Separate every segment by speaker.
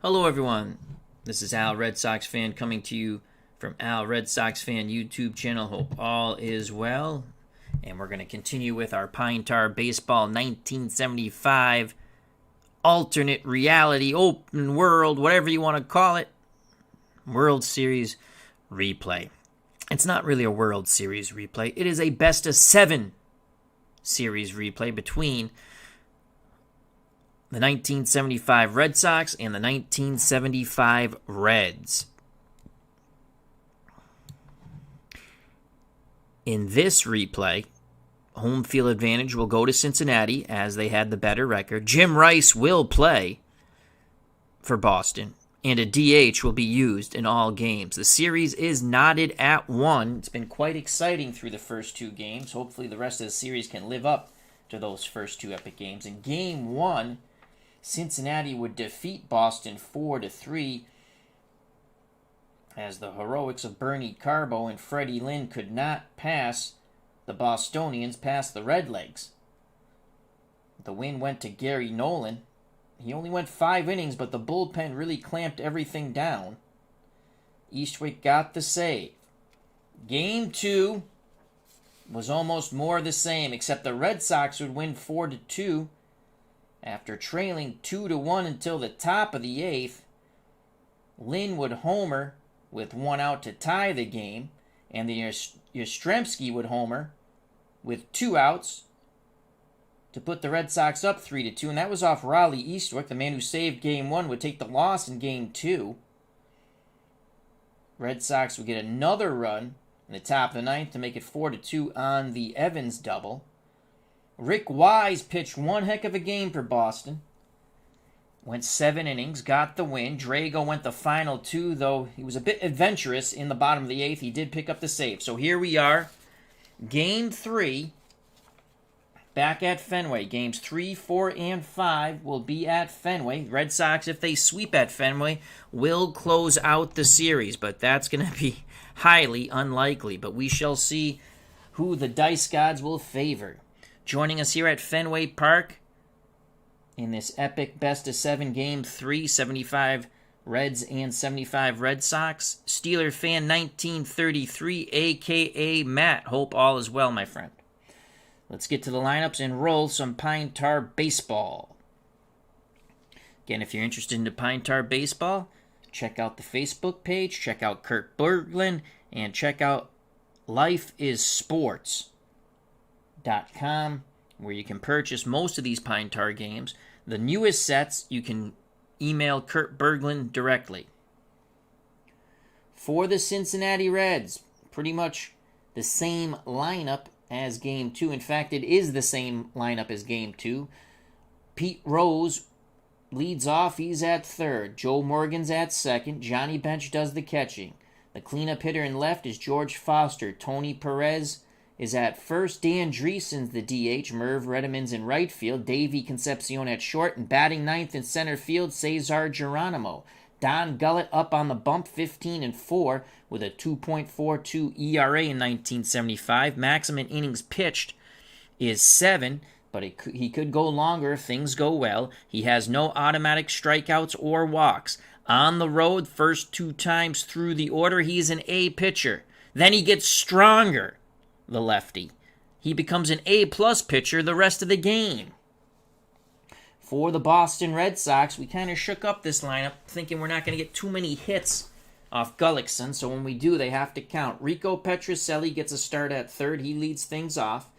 Speaker 1: Hello, everyone. This is Al Red Sox Fan coming to you from Al Red Sox Fan YouTube channel. Hope all is well. And we're going to continue with our Pine Tar Baseball 1975 alternate reality, open world, whatever you want to call it, World Series replay. It's not really a World Series replay. It is a best-of-7 series replay between the 1975 Red Sox and the 1975 Reds. In this replay, home field advantage will go to Cincinnati as they had the better record. Jim Rice will play for Boston, and a DH will be used in all games. The series is knotted at 1. It's been quite exciting through the first two games. Hopefully the rest of the series can live up to those first two epic games. In Game 1, Cincinnati would defeat Boston 4-3 as the heroics of Bernie Carbo and Freddie Lynn could not pass the Bostonians past the Redlegs. The win went to Gary Nolan. He only went 5 innings, but the bullpen really clamped everything down. Eastwick got the save. Game 2 was almost more the same, except the Red Sox would win 4-2 after trailing 2-1 until the top of the 8th. Lynn would homer with 1 out to tie the game, and the Yastrzemski would homer with 2 outs to put the Red Sox up 3-2, and that was off Raleigh Eastwick. The man who saved Game 1 would take the loss in Game 2. Red Sox would get another run in the top of the 9th to make it 4-2 on the Evans double. Rick Wise pitched one heck of a game for Boston. Went 7 innings, got the win. Drago went the final 2, though he was a bit adventurous in the bottom of the 8th. He did pick up the save. So here we are, Game 3, back at Fenway. Games 3, 4, and 5 will be at Fenway. Red Sox, if they sweep at Fenway, will close out the series, but that's going to be highly unlikely. But we shall see who the dice gods will favor. Joining us here at Fenway Park in this epic best-of-7 Game 3, 75 Reds and 75 Red Sox, Steeler fan 1933, a.k.a. Matt. Hope all is well, my friend. Let's get to the lineups and roll some Pine Tar Baseball. Again, if you're interested in the Pine Tar Baseball, check out the Facebook page, check out Kurt Berglund, and check out lifeissports.com, where you can purchase most of these Pine Tar games. The newest sets, you can email Kurt Berglund directly. For the Cincinnati Reds, pretty much the same lineup as Game 2. In fact, it is the same lineup as Game 2. Pete Rose leads off. He's at third. Joe Morgan's at second. Johnny Bench does the catching. The cleanup hitter in left is George Foster. Tony Perez is at first. Dan Driessen's the DH. MERV Rettenmund's in right field. Davey Concepcion at short. And batting ninth in center field, Cesar Geronimo. Don Gullett up on the bump, 15-4, with a 2.42 ERA in 1975. Maximum innings pitched is 7, but he could go longer if things go well. He has no automatic strikeouts or walks. On the road, first 2 times through the order, he's an A pitcher. Then he gets stronger, the lefty. He becomes an A-plus pitcher the rest of the game. For the Boston Red Sox, we kind of shook up this lineup, thinking we're not going to get too many hits off Gullickson, so when we do, they have to count. RICO PETROCELLI gets a start at third. He leads things off.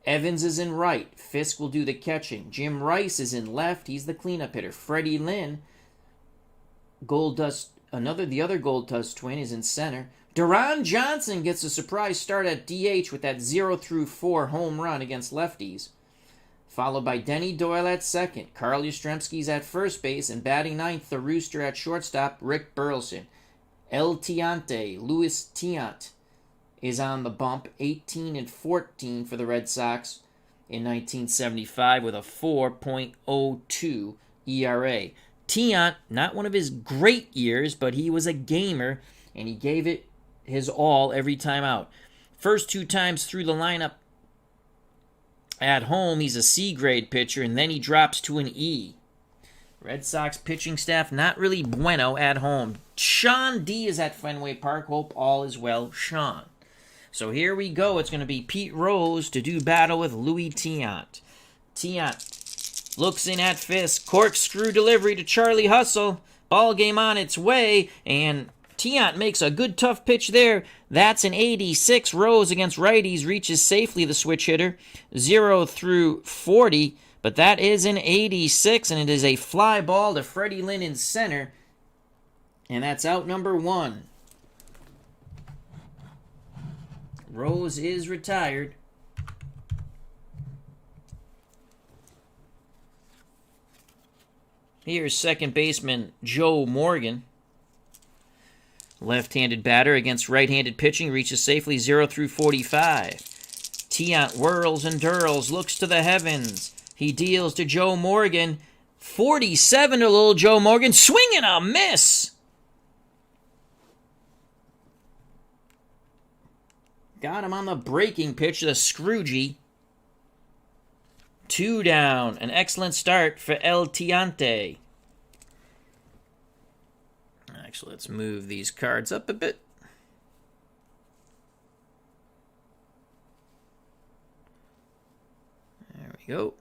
Speaker 1: Evans is in right. Fisk will do the catching. Jim Rice is in left. He's the cleanup hitter. Freddie Lynn, the other Gold Dust twin, is in center. DERON Johnson gets a surprise start at DH with that 0-4 home run against lefties, followed by Denny Doyle at second. Carl Yastrzemski's at first base, and batting ninth, the Rooster at shortstop, Rick Burleson. El Tiante, Luis Tiant, is on the bump, 18-14 for the Red Sox in 1975 with a 4.02 ERA. Tiant, not one of his great years, but he was a gamer, and he gave it his all every time out. First 2 times through the lineup at home, he's a C-grade pitcher, and then he drops to an E. Red Sox pitching staff not really bueno at home. Sean D is at Fenway Park. Hope all is well, Sean. So here we go. It's going to be Pete Rose to do battle with Luis Tiant. Tiant looks in at Fisk. Corkscrew delivery to Charlie Hustle. Ball game on its way. And Tiant makes a good tough pitch there. That's an 86. Rose against righties reaches safely the switch hitter. 0 through 40. But that is an 86. And it is a fly ball to Freddie Lynn in center. And that's out number 1. Rose is retired. Here's second baseman Joe Morgan. Left-handed batter against right-handed pitching, reaches safely 0 through 45. Tiant whirls and dirls, looks to the heavens. He deals to Joe Morgan. 47 to little Joe Morgan, swing and a miss! Got him on the breaking pitch, the Scroogey. 2 down. An excellent start for El Tiante. Actually, let's move these cards up a bit. There we go.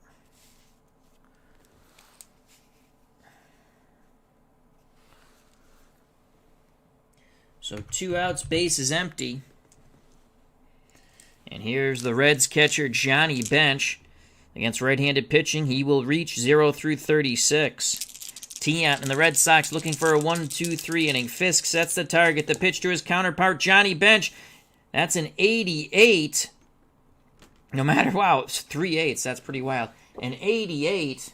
Speaker 1: So 2 outs, base is empty. And here's the Reds catcher, Johnny Bench. Against right-handed pitching, he will reach 0 through 36. Tiant and the Red Sox looking for a 1-2-3 inning. Fisk sets the target. The pitch to his counterpart, Johnny Bench. That's an 88. No matter, wow, it's 3/8. That's pretty wild. An 88.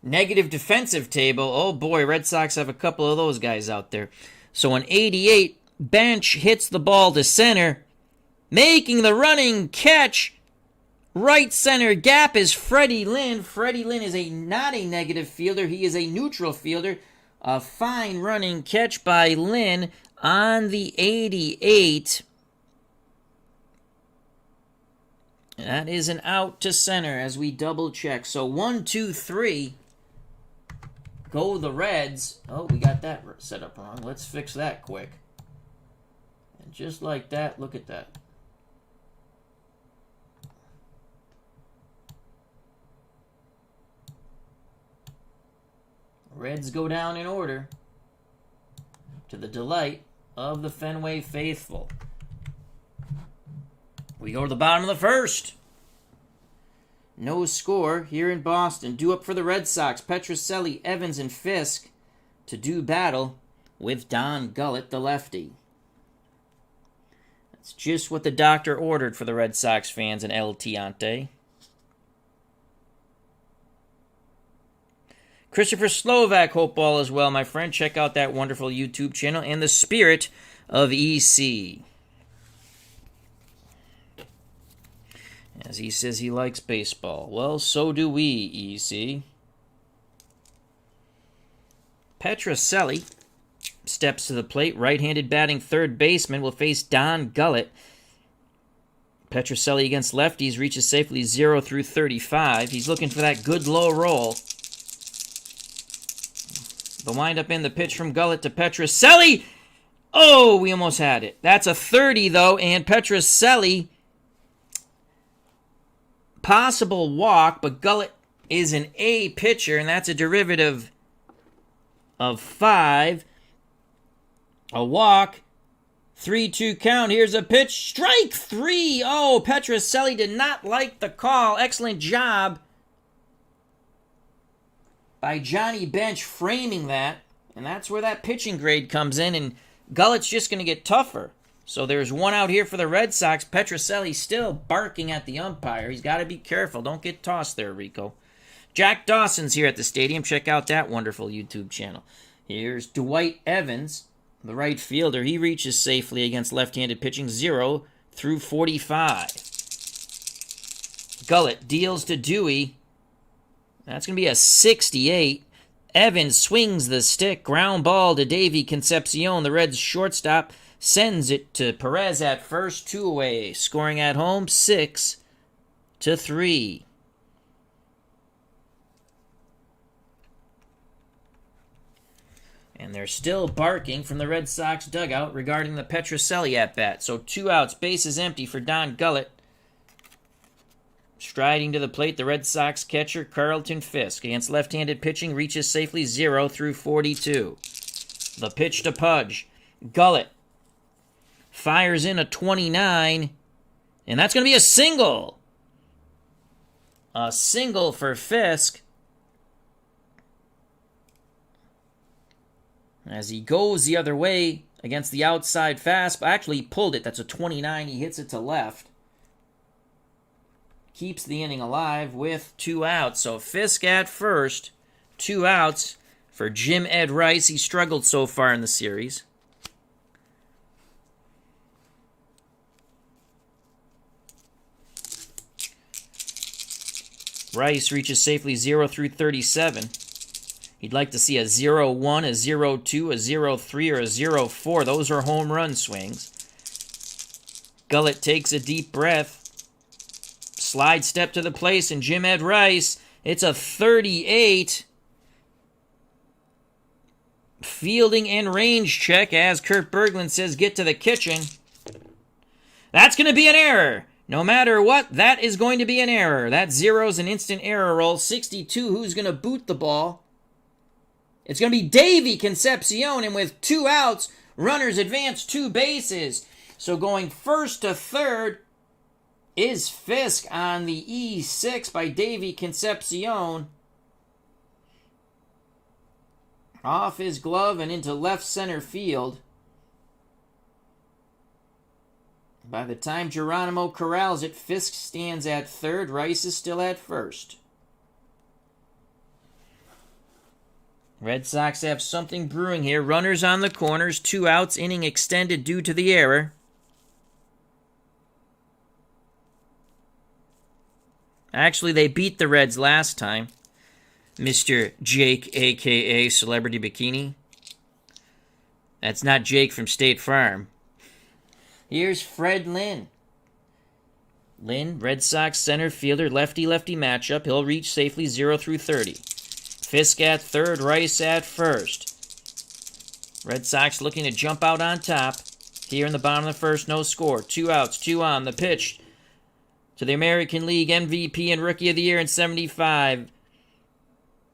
Speaker 1: Negative defensive table. Oh boy, Red Sox have a couple of those guys out there. So an 88. Bench hits the ball to center, making the running catch. Right center gap is Freddie Lynn. Freddie Lynn is not a negative fielder. He is a neutral fielder. A fine running catch by Lynn on the 88. That is an out to center as we double check. So 1, 2, 3. Go the Reds. Oh, we got that set up wrong. Let's fix that quick. And just like that, look at that. Reds go down in order, to the delight of the Fenway faithful. We go to the bottom of the first. No score here in Boston. Due up for the Red Sox, Petrocelli, Evans, and Fisk to do battle with Don Gullett, the lefty. That's just what the doctor ordered for the Red Sox fans in El Tiante. Christopher Slovak, hope all is well, my friend. Check out that wonderful YouTube channel and the spirit of EC. As he says he likes baseball. Well, so do we, EC. Petrocelli steps to the plate. Right-handed batting third baseman will face Don Gullett. Petrocelli against lefties reaches safely 0 through 35. He's looking for that good low roll. The windup in the pitch from Gullett to Petrocelli. Oh, we almost had it. That's a 30, though, and Petrocelli, possible walk, but Gullett is an A pitcher, and that's a derivative of 5. A walk. 3-2 count. Here's a pitch. Strike 3. Oh, Petrocelli did not like the call. Excellent job by Johnny Bench framing that. And that's where that pitching grade comes in. And Gullett's just going to get tougher. So there's 1 out here for the Red Sox. Petrocelli still barking at the umpire. He's got to be careful. Don't get tossed there, Rico. Jack Dawson's here at the stadium. Check out that wonderful YouTube channel. Here's Dwight Evans, the right fielder. He reaches safely against left-handed pitching 0 through 45. Gullett deals to Dewey. That's going to be a 68. Evans swings the stick. Ground ball to Davey Concepcion. The Reds shortstop sends it to Perez at first. 2 away. Scoring at home 6-3. And they're still barking from the Red Sox dugout regarding the PETROCELLI at-bat. So 2 outs, bases empty for Don Gullett. Striding to the plate, the Red Sox catcher, Carlton Fisk. Against left-handed pitching, reaches safely 0 through 42. The pitch to Pudge. Gullett fires in a 29, and that's going to be a single. A single for Fisk. As he goes the other way against the outside fastball. Actually, he pulled it. That's a 29. He hits it to left. Keeps the inning alive with 2 outs. So Fisk at first. 2 outs for Jim Ed Rice. He struggled so far in the series. Rice reaches safely 0 through 37. He'd like to see a 0-1, a 0-2, a 0-3, or a 0-4. Those are home run swings. Gullett takes a deep breath. Slide step to the place, and Jim Ed Rice, it's a 38. Fielding and range check, as Kurt Berglund says, get to the kitchen. That's going to be an error. No matter what, that is going to be an error. That zero's an instant error roll. 62, who's going to boot the ball? It's going to be Davy Concepcion, and with 2 outs, runners advance 2 bases. So going first to third is Fisk on the E6 by Davy Concepcion. Off his glove and into left center field. By the time Geronimo corrals it, Fisk stands at third. Rice is still at first. Red Sox have something brewing here. Runners on the corners. 2 outs. Inning extended due to the error. Actually, they beat the Reds last time. Mr. Jake, a.k.a. Celebrity Bikini. That's not Jake from State Farm. Here's Fred Lynn. Lynn, Red Sox center fielder, lefty-lefty matchup. He'll reach safely 0 through 30. Fisk at third, Rice at first. Red Sox looking to jump out on top. Here in the bottom of the first, no score. 2 outs, 2 on. The pitch to the American League MVP and Rookie of the Year in 75.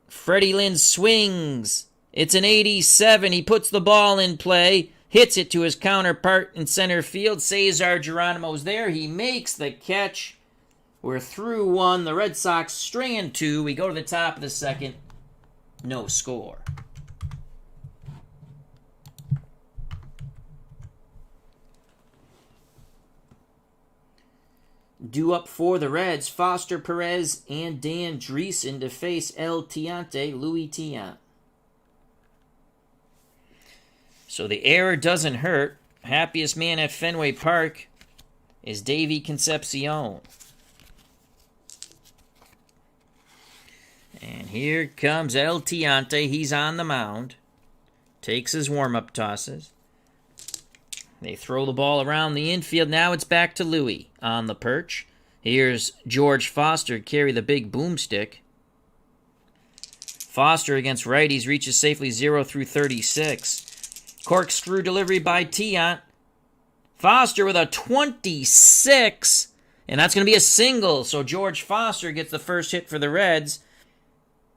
Speaker 1: Freddie Lynn swings. It's an 87. He puts the ball in play. Hits it to his counterpart in center field. Cesar Geronimo's there. He makes the catch. We're through 1. The Red Sox string 2. We go to the top of the second. No score. Due up for the Reds, Foster, Perez, and Dan DRIESSEN to face El Tiante, Luis Tiant. So the error doesn't hurt. Happiest man at Fenway Park is Davy Concepcion. And here comes El Tiante. He's on the mound. Takes his warm-up tosses. They throw the ball around the infield. Now it's back to Louie on the perch. Here's George Foster carry the big boomstick. Foster against righties reaches safely 0 through 36. Corkscrew delivery by Tiant. Foster with a 26. And that's going to be a single. So George Foster gets the first hit for the Reds.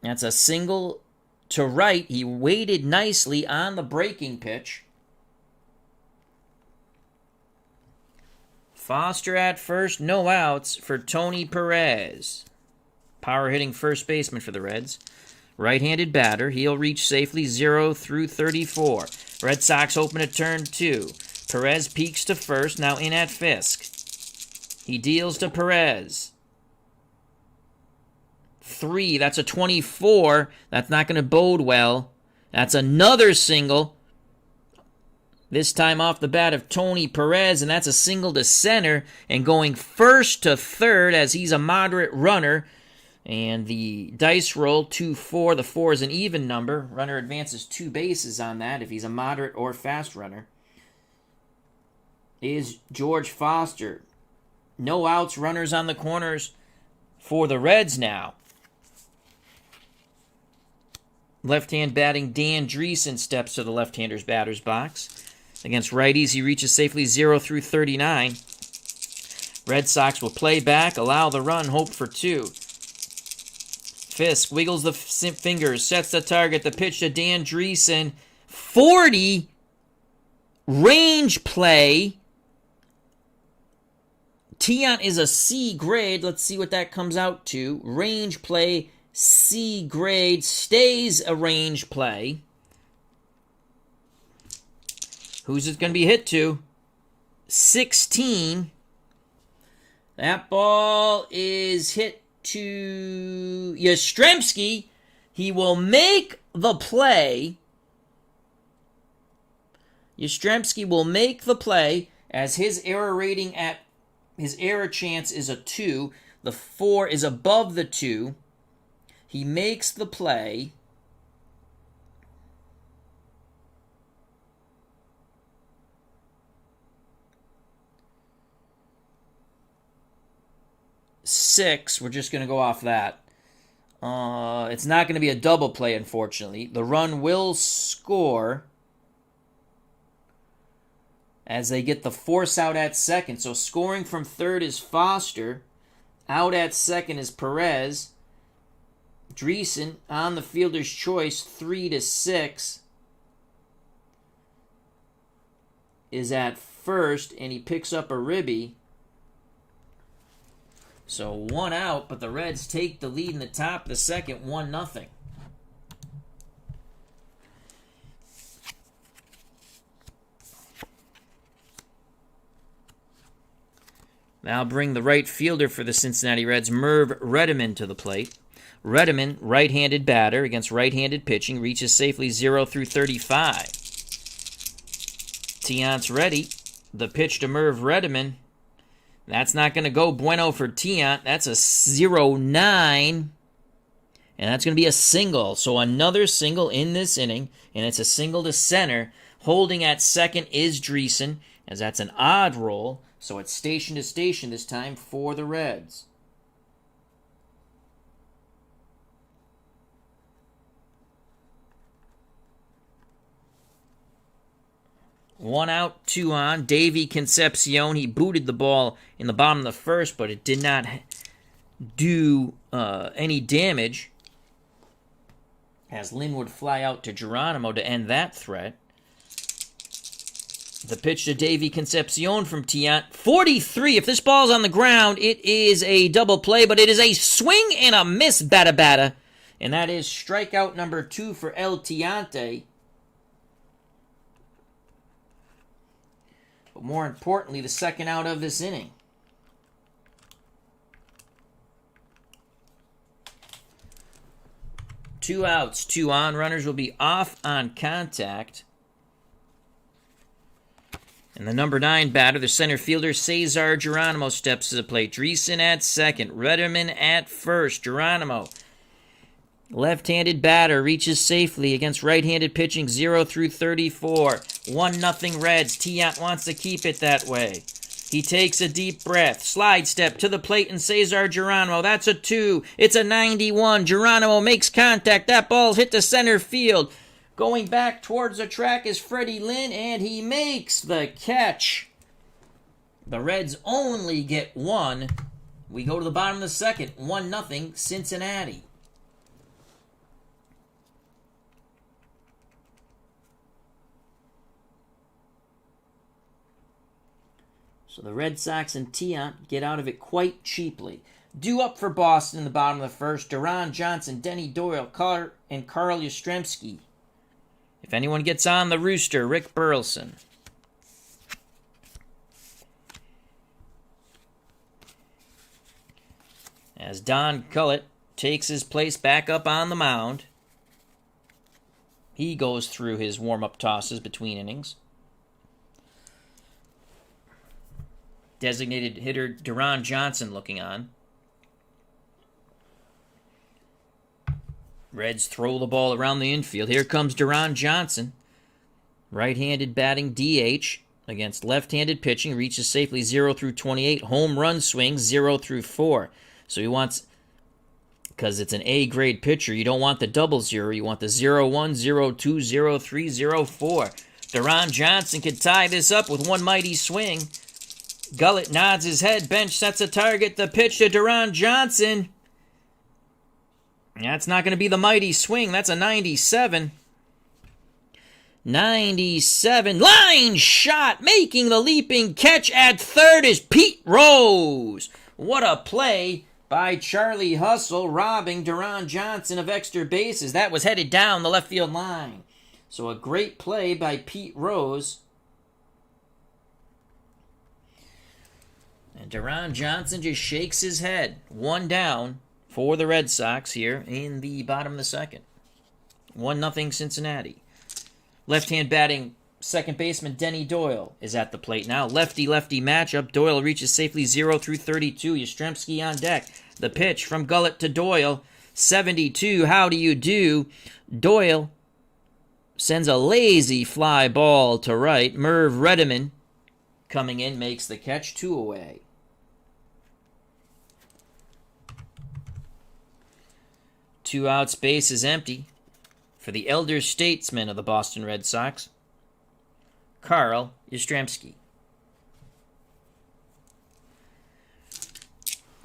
Speaker 1: That's a single to right. He waited nicely on the breaking pitch. Foster at first, no outs for Tony Perez. Power hitting first baseman for the Reds. Right-handed batter. He'll reach safely 0 through 34. Red Sox open at turn 2. Perez peeks to first, now in at Fisk. He deals to Perez. 3, that's a 24. That's not going to bode well. That's another single. This time off the bat of Tony Perez, and that's a single to center. And going first to third as he's a moderate runner. And the dice roll, 2-4. The 4 is an even number. Runner advances 2 bases on that if he's a moderate or fast runner. Is George Foster. No outs, runners on the corners for the Reds now. Left-hand batting Dan DRIESSEN steps to the left-hander's batter's box. Against righties, he reaches safely 0 through 39. Red Sox will play back, allow the run, hope for 2. Fisk wiggles the fingers, sets the target, the pitch to Dan DRIESSEN. 40. Range play. Tiant is a C grade. Let's see what that comes out to. Range play, C grade, stays a range play. Who's it going to be hit to? 16. That ball is hit to Yastrzemski. He will make the play. Yastrzemski will make the play as his error rating at his error chance is a 2. The 4 is above the 2. He makes the play. Six. We're just going to go off that. It's not going to be a double play, unfortunately. The run will score as they get the force out at second. So scoring from third is Foster. Out at second is Perez. DRIESSEN on the fielder's choice, 3-6. Is at first, and he picks up a ribby. So 1 out, but the Reds take the lead in the top of the second, 1-0. Now bring the right fielder for the Cincinnati Reds, MERV RETTENMUND, to the plate. RETTENMUND, right-handed batter against right-handed pitching, reaches safely 0 through 35. Tiant's ready. The pitch to MERV RETTENMUND. That's not going to go bueno for Tiant. That's a 0-9. And that's going to be a single. So another single in this inning, and it's a single to center. Holding at second is DRIESSEN, as that's an odd roll. So it's station to station this time for the Reds. One out, 2 on. Davy Concepcion, he booted the ball in the bottom of the first, but it did not do any damage, as Lynn would fly out to Geronimo to end that threat. The pitch to Davy Concepcion from Tiant. 43. If this ball's on the ground, it is a double play, but it is a swing and a miss, bata. And that is strikeout number 2 for El Tiante. But more importantly, the second out of this inning. Two outs, 2 on. Runners will be off on contact. And the number 9 batter, the center fielder, Cesar Geronimo, steps to the plate. DRIESSEN at second. RETTENMUND at first. Geronimo, left-handed batter, reaches safely against right-handed pitching, 0 through 34. 1-0 Reds. Tiant wants to keep it that way. He takes a deep breath. Slide step to the plate, and Cesar Geronimo. That's a 2. It's a 91. Geronimo makes contact. That ball's hit to center field. Going back towards the track is Freddie Lynn, and he makes the catch. The Reds only get 1. We go to the bottom of the second, 1-0 Cincinnati. So the Red Sox and Tiant get out of it quite cheaply. Due up for Boston in the bottom of the first, DERON, Johnson, Denny, DOYLE, and Carl Yastrzemski. If anyone gets on the rooster, Rick Burleson. As Don Gullett takes his place back up on the mound, he goes through his warm-up tosses between innings. Designated hitter DERON Johnson looking on. Reds throw the ball around the infield. Here comes DERON Johnson. Right-handed batting DH against left-handed pitching. Reaches safely 0 through 28. Home run swing 0 through 4. So he wants because it's an A-grade pitcher. You don't want the 00. You want the 01, 02, 03, 04. DERON Johnson could tie this up with one mighty swing. Gullett nods his head. Bench sets a target. The pitch to DERON Johnson. That's not going to be the mighty swing. That's a 97. 97. Line shot. Making the leaping catch at third is Pete Rose. What a play by Charlie Hustle, robbing DERON Johnson of extra bases. That was headed down the left field line. So a great play by Pete Rose. And DERON Johnson just shakes his head. One down for the Red Sox here in the bottom of the second. 1-0 Cincinnati. Left-hand batting second baseman Denny Doyle is at the plate now. Lefty-lefty matchup. Doyle reaches safely 0 through 32. Yastrzemski on deck. The pitch from Gullett to Doyle. 72. How do you do? Doyle sends a lazy fly ball to right. MERV RETTENMUND coming in makes the catch. 2 away. Two outs, base is empty for the elder statesman of the Boston Red Sox, Carl Yastrzemski.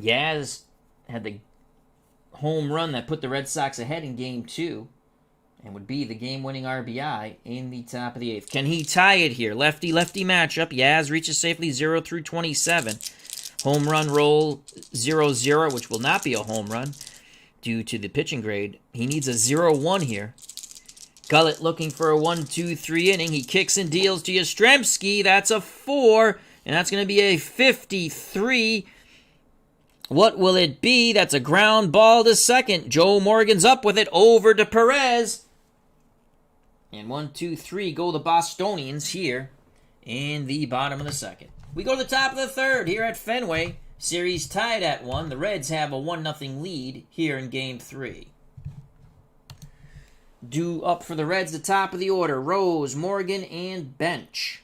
Speaker 1: Yaz had the home run that put the Red Sox ahead in Game 2 and would be the game-winning RBI in the top of the 8th. Can he tie it here? Lefty-lefty matchup. Yaz reaches safely 0 through 27. Home run roll 0-0, which will not be a home run due to the pitching grade. He needs a 0-1 here. Gullett looking for a 1-2-3 inning. He kicks and deals to Yastrzemski. That's a 4, and that's going to be a 53. What will it be? That's a ground ball to second. Joe Morgan's up with it over to Perez. And 1-2-3 go the Bostonians here in the bottom of the second. We go to the top of the third here at Fenway. Series tied at 1. The Reds have a 1-0 lead here in Game 3. Due up for the Reds, the top of the order. Rose, Morgan, and Bench.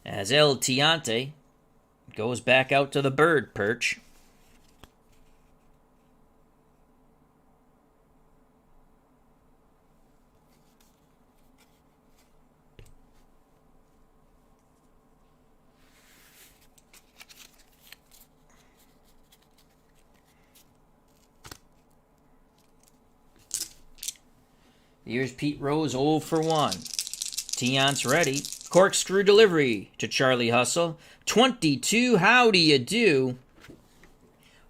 Speaker 1: As El Tiante goes back out to the bird perch. Here's Pete Rose 0 for 1. Tiant's ready. Corkscrew delivery to Charlie Hustle. 22, how do you do?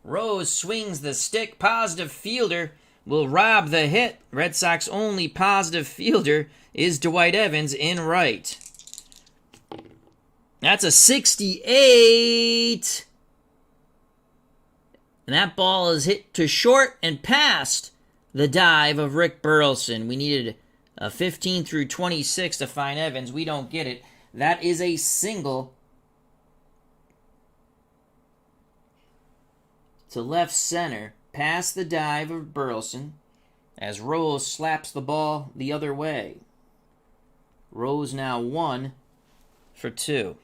Speaker 1: Rose swings the stick. Positive fielder will rob the hit. Red Sox only positive fielder is Dwight Evans in right. That's a 68. And that ball is hit to short and past the dive of Rick Burleson. We needed a 15 through 26 to find Evans. We don't get it. That is a single to left center, past the dive of Burleson, as Rose slaps the ball the other way. Rose now 1 for 2.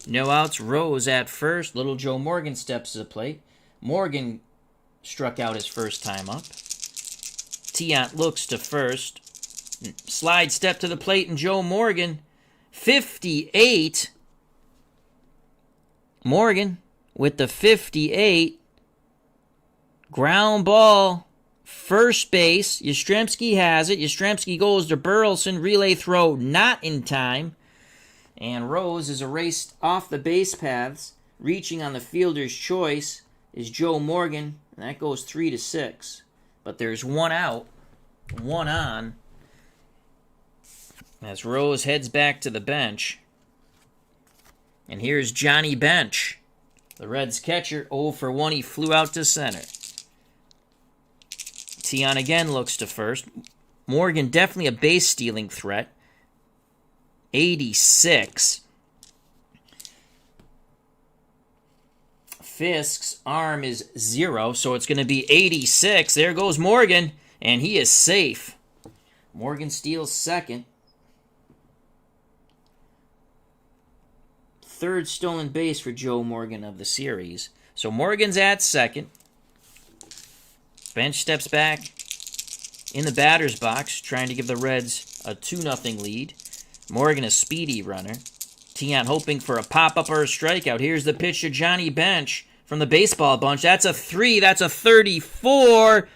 Speaker 1: No outs, Rose at first. Little Joe Morgan steps to the plate. Morgan struck out his first time up. Tiant looks to first. Slide step to the plate, and Joe Morgan, 58. Morgan with the 58. Ground ball, first base. Yastrzemski has it. Yastrzemski goes to Burleson. Relay throw not in time. And Rose is erased off the base paths. Reaching on the fielder's choice is Joe Morgan, and that goes 3-6. But there's one out, one on, as Rose heads back to the bench. And here's Johnny Bench, the Reds catcher, 0 for 1. He flew out to center. Tiant again looks to first. Morgan definitely a base-stealing threat. 86. Fisk's arm is 0, so it's going to be 86. There goes Morgan, and he is safe. Morgan steals second. Third stolen base for Joe Morgan of the series. So Morgan's at second. Bench steps back in the batter's box, trying to give the Reds a 2-0 lead. Morgan, a speedy runner. Tiant hoping for a pop-up or a strikeout. Here's the pitch to Johnny Bench from the baseball bunch. That's a 3. That's a 34.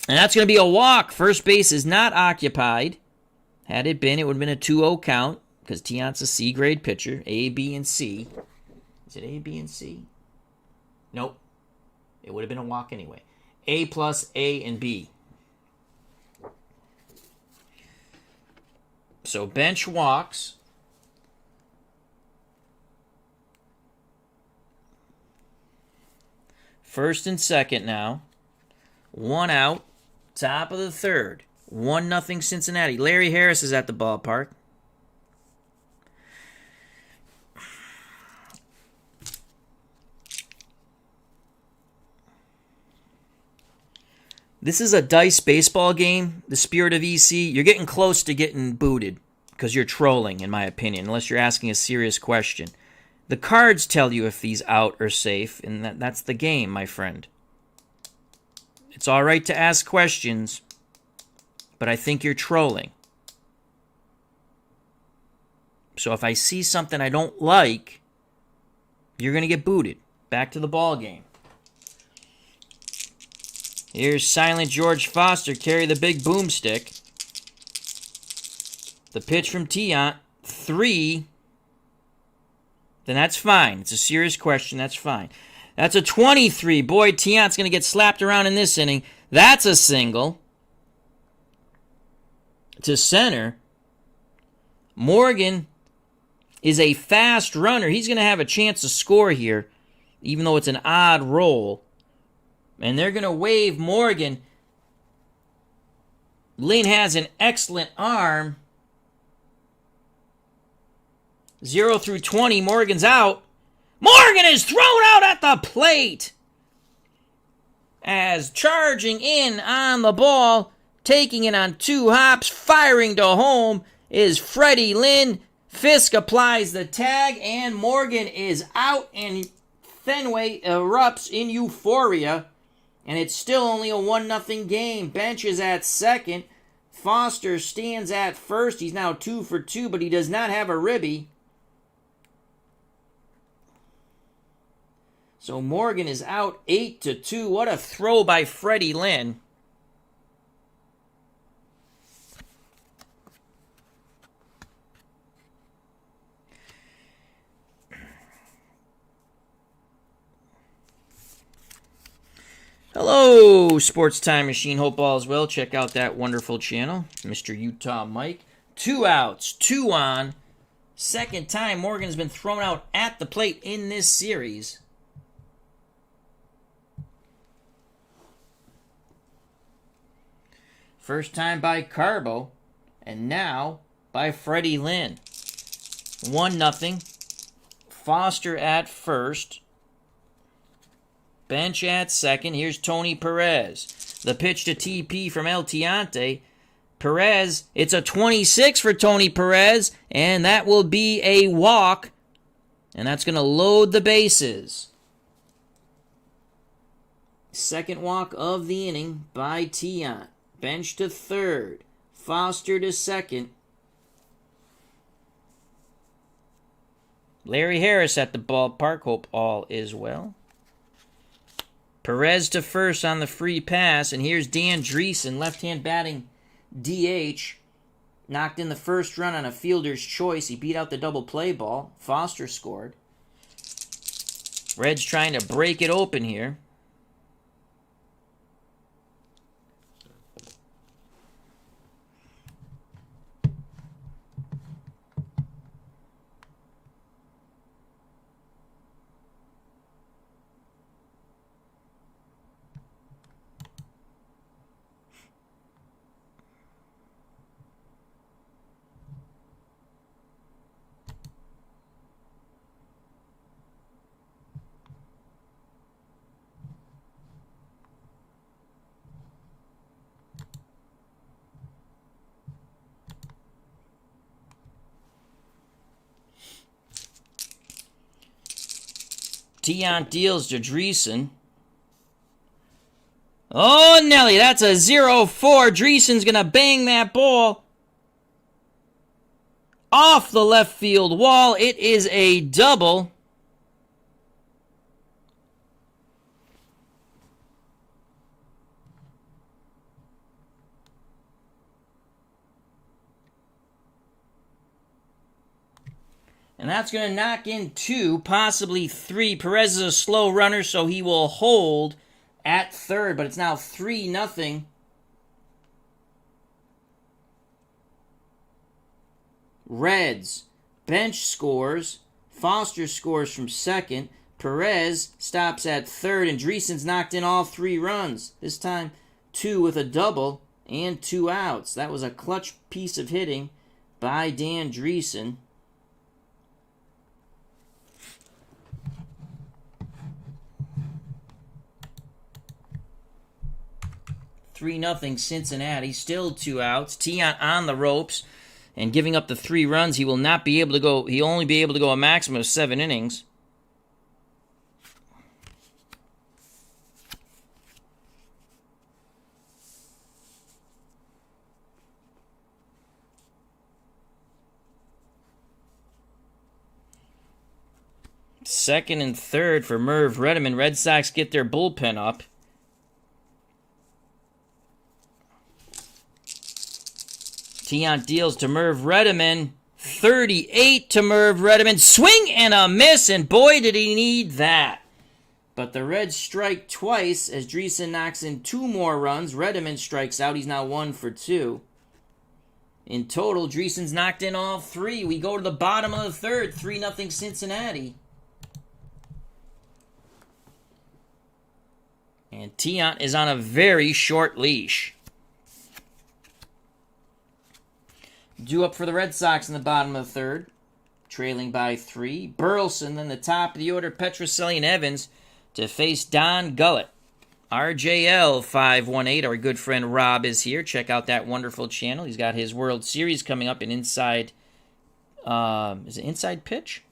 Speaker 1: And that's going to be a walk. First base is not occupied. Had it been, it would have been a 2-0 count because Tiant's a C-grade pitcher. A, B, and C. Is it A, B, and C? Nope. It would have been a walk anyway. A plus A and B. So Bench walks. First and second now. 1 out. Top of the third. 1-0 Cincinnati. Larry Harris is at the ballpark. This is a dice baseball game, the spirit of EC. You're getting close to getting booted because you're trolling, in my opinion, unless you're asking a serious question. The cards tell you if these out or safe, and that's the game, my friend. It's all right to ask questions, but I think you're trolling. So if I see something I don't like, you're going to get booted. Back to the ball game. Here's Silent George Foster carry the big boomstick. The pitch from Tiant, 3. Then that's fine. It's a serious question. That's fine. That's a 23. Boy, Tiant's going to get slapped around in this inning. That's a single. To center. Morgan is a fast runner. He's going to have a chance to score here, even though it's an odd roll. And they're going to wave Morgan. Lynn has an excellent arm. 0 through 20. Morgan's out. Morgan is thrown out at the plate. As charging in on the ball, taking it on 2 hops, firing to home is Freddie Lynn. Fisk applies the tag, and Morgan is out, and Fenway erupts in euphoria. And it's still only a 1-0 game. Bench is at second. Foster stands at first. He's now 2 for 2, but he does not have a ribby. So Morgan is out 8-2. What a throw by Freddie Lynn. Hello, Sports Time Machine. Hope all is well. Check out that wonderful channel, Mr. Utah Mike. 2 outs, 2 on. Second time Morgan's been thrown out at the plate in this series. First time by Carbo, and now by Freddie Lynn. 1-0. Foster at first. Bench at second. Here's Tony Perez. The pitch to TP from El Tiante. Perez, it's a 26 for Tony Perez, and that will be a walk, and that's going to load the bases. Second walk of the inning by Tiant. Bench to third. Foster to second. Larry Harris at the ballpark. Hope all is well. Perez to first on the free pass, and here's Dan DRIESSEN, left-hand batting DH. Knocked in the first run on a fielder's choice. He beat out the double play ball. Foster scored. Reds trying to break it open here.
Speaker 2: Tiant deals to DRIESSEN. Oh, Nelly, that's a 0-4. DRIESSEN's going to bang that ball off the left field wall. It is a double. And that's going to knock in 2, possibly 3. Perez is a slow runner, so he will hold at third, but it's now 3-0. Reds. Bench scores. Foster scores from second. Perez stops at third, and DRIESSEN's knocked in all 3 runs. This time 2 with a double and 2 outs. That was a clutch piece of hitting by Dan DRIESSEN. 3-0 Cincinnati, still 2 outs. Tiant on the ropes and giving up the 3 runs. He will not be able to go, he'll only be able to go a maximum of 7 innings. Second and third for MERV RETTENMUND. Red Sox get their bullpen up. Tiant deals to MERV RETTENMUND. 38 to MERV RETTENMUND. Swing and a miss, and boy did he need that. But the Reds strike twice as DRIESSEN knocks in 2 more runs. RETTENMUND strikes out. He's now 1 for 2. In total, DRIESSEN's knocked in all 3. We go to the bottom of the third. 3-0 Cincinnati. And Tiant is on a very short leash. Due up for the Red Sox in the bottom of the third, trailing by 3. Burleson, then the top of the order, PETROCELLI and Evans to face Don Gullett. RJL 518, our good friend Rob is here. Check out that wonderful channel. He's got his World Series coming up in Inside, is it Inside Pitch?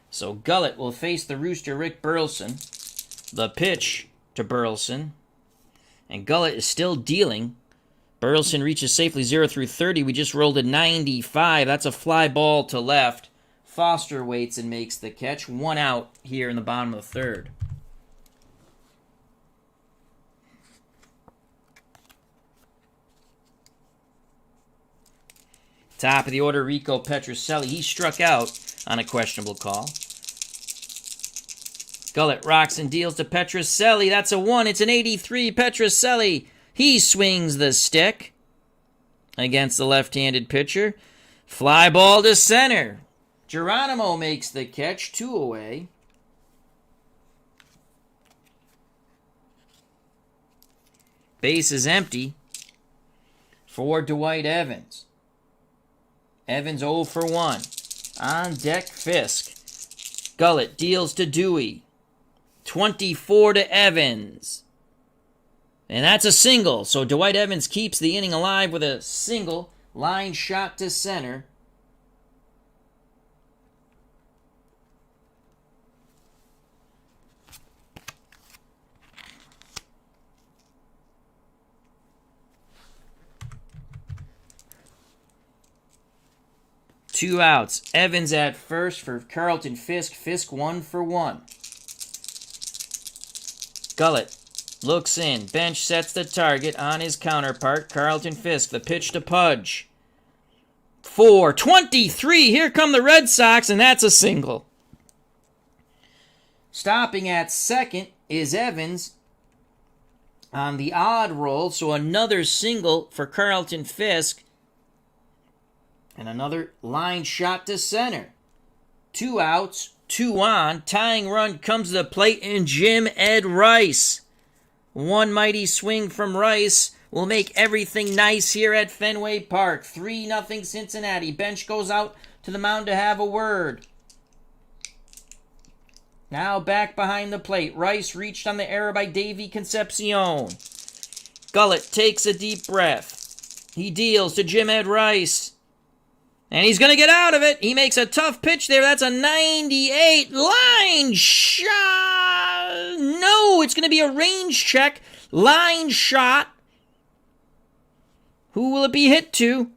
Speaker 2: So Gullett will face the Rooster Rick Burleson. The pitch to Burleson. And Gullett is still dealing. Burleson reaches safely 0 through 30. We just rolled a 95. That's a fly ball to left. Foster waits and makes the catch. 1 out here in the bottom of the third. Top of the order, RICO PETROCELLI. He struck out on a questionable call. Gullett rocks and deals to PETROCELLI. That's a 1. It's an 83. PETROCELLI. He swings the stick against the left-handed pitcher. Fly ball to center. Geronimo makes the catch. 2 away. Base is empty for Dwight Evans. Evans 0 for 1. On deck, Fisk. Gullett deals to Dewey. 24 to Evans. And that's a single. So Dwight Evans keeps the inning alive with a single. Line shot to center. Two outs. Evans at first for Carlton Fisk. Fisk 1 for 1. Gullett looks in. Bench sets the target on his counterpart, Carlton Fisk. The pitch to Pudge. 4-23. Here come the Red Sox, and that's a single. Stopping at second is Evans on the odd roll, so another single for Carlton Fisk. And another line shot to center. 2 outs, 2 on. Tying run comes to the plate, and Jim Ed Rice. One mighty swing from Rice will make everything nice here at Fenway Park. 3-0 Cincinnati. Bench goes out to the mound to have a word. Now back behind the plate. Rice reached on the error by Davey Concepcion. Gullett takes a deep breath. He deals to Jim Ed Rice. And he's going to get out of it. He makes a tough pitch there. That's a 98 line shot. No, it's going to be a range check. Line shot. Who will it be hit to?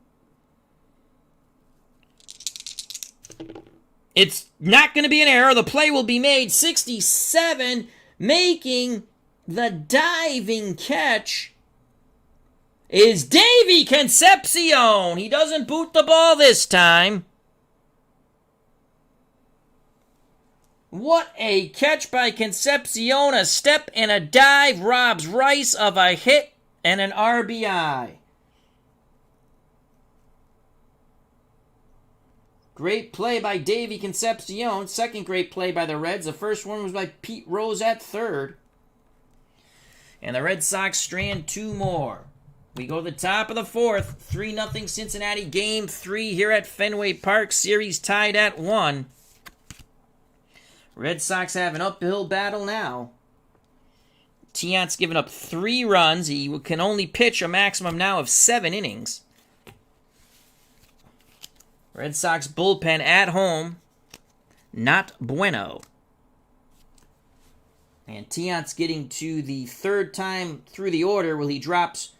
Speaker 2: It's not going to be an error. The play will be made. 67, making the diving catch is Davy Concepcion. He doesn't boot the ball this time. What a catch by Concepcion. A step and a dive robs Rice of a hit and an RBI. Great play by Davy Concepcion. Second great play by the Reds. The first one was by Pete Rose at third. And the Red Sox strand two more. We go to the top of the fourth. 3-0 Cincinnati. Game 3 here at Fenway Park. Series tied at 1. Red Sox have an uphill battle now. Tiant's given up 3 runs. He can only pitch a maximum now of 7 innings. Red Sox bullpen at home. Not bueno. And Tiant's getting to the third time through the order where he drops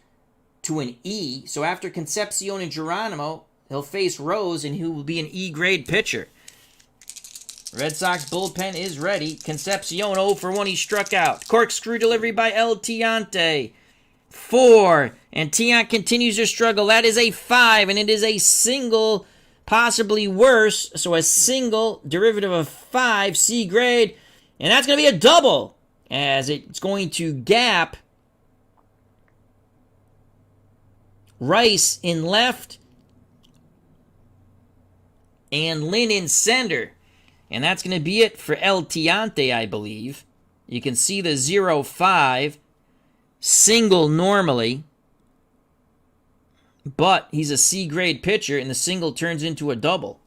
Speaker 2: to an E. So after Concepcion and Geronimo, he'll face Rose and he will be an E-grade pitcher. Red Sox bullpen is ready. Concepcion 0 for 1. He struck out. Corkscrew delivery by El Tiante. 4. And Tiant continues to struggle. That is a 5. And it is a single, possibly worse. So a single derivative of 5, C grade. And that's going to be a double. As it's going to gap Rice in left and Lynn in center. And that's going to be it for El Tiante, I believe. You can see the 0-5 single normally. But he's a C-grade pitcher, and the single turns into a double.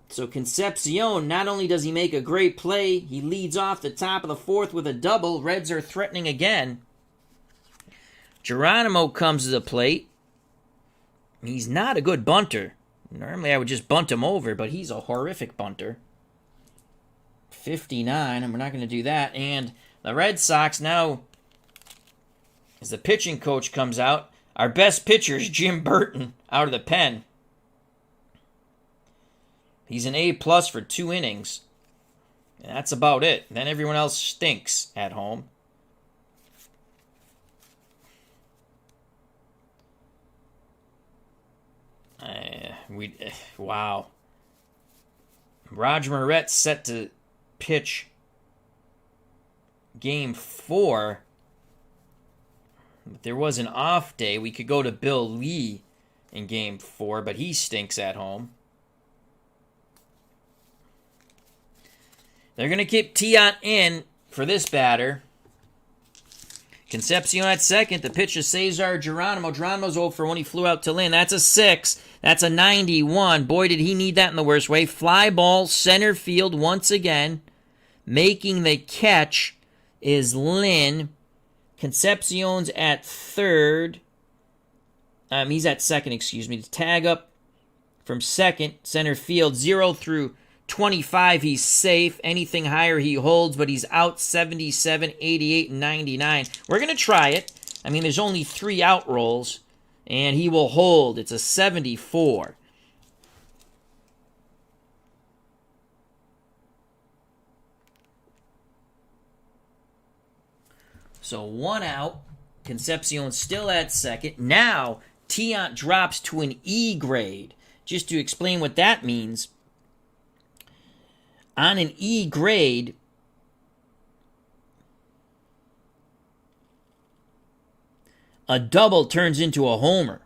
Speaker 2: So Concepcion, not only does he make a great play, he leads off the top of the fourth with a double. Reds are threatening again. Geronimo comes to the plate. He's not a good bunter. Normally I would just bunt him over, but he's a horrific bunter. 59, and we're not going to do that. And the Red Sox now, as the pitching coach comes out, our best pitcher is Jim Burton out of the pen. He's an A+ for 2 innings. And that's about it. Then everyone else stinks at home. Wow. Roger Moret's set to pitch Game 4. If there was an off day, we could go to Bill Lee in Game 4, but he stinks at home. They're going to keep Tiant in for this batter. Concepcion at second. The pitch is Cesar Geronimo. Geronimo's 0 for 1. He flew out to Lynn. That's a 6. That's a 91. Boy, did he need that in the worst way. Fly ball, center field once again. Making the catch is Lynn. Concepcion's at third. He's at second, excuse me. To tag up from second, center field. 0 through 25, he's safe. Anything higher, he holds, but he's out 77, 88, and 99. We're going to try it. I mean, there's only 3 out rolls, and he will hold. It's a 74. So 1 out. Concepcion still at second. Now, Tiant drops to an E grade. Just to explain what that means, on an E grade, a double turns into a homer.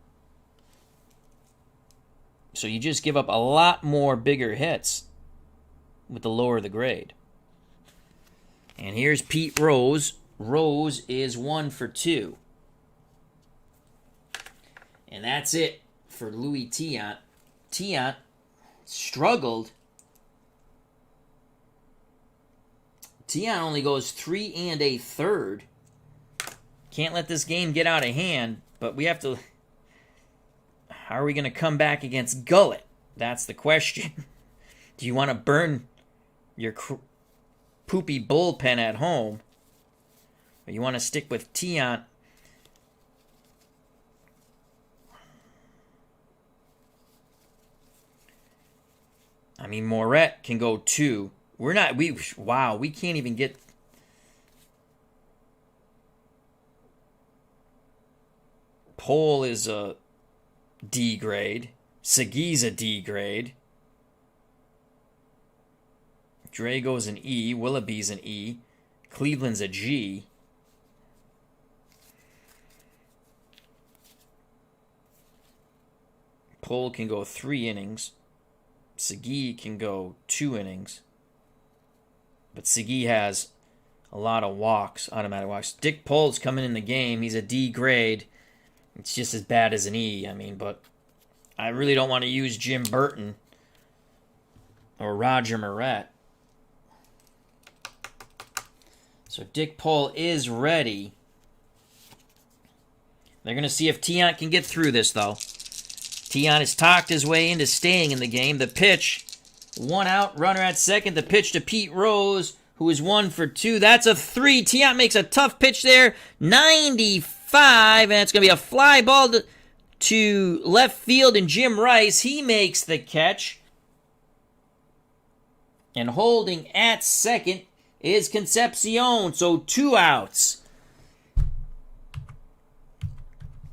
Speaker 2: So you just give up a lot more bigger hits with the lower the grade. And here's Pete Rose. Rose is 1 for 2. And that's it for Luis Tiant. Tiant struggled. Tiant only goes 3 1/3. Can't let this game get out of hand, but we have to... How are we going to come back against Gullett? That's the question. Do you want to burn your poopy bullpen at home? Or you want to stick with Tiant? I mean, Moret can go 2. Wow, we can't even get... Pole is a D grade. Segui's a D grade. Drago's an E. Willoughby's an E. Cleveland's a G. Pole can go 3 innings. Segui can go 2 innings. But Segui has a lot of walks, automatic walks. Dick Pole's coming in the game. He's a D grade. It's just as bad as an E, I mean, but I really don't want to use Jim Burton or Roger Moret. So Dick Pole is ready. They're going to see if Tiant can get through this, though. Tiant has talked his way into staying in the game. The pitch, 1 out, runner at second. The pitch to Pete Rose, who is 1 for 2. That's a 3. Tiant makes a tough pitch there. 95, and it's going to be a fly ball to left field, and Jim Rice, he makes the catch. And holding at second is Concepcion, so 2 outs.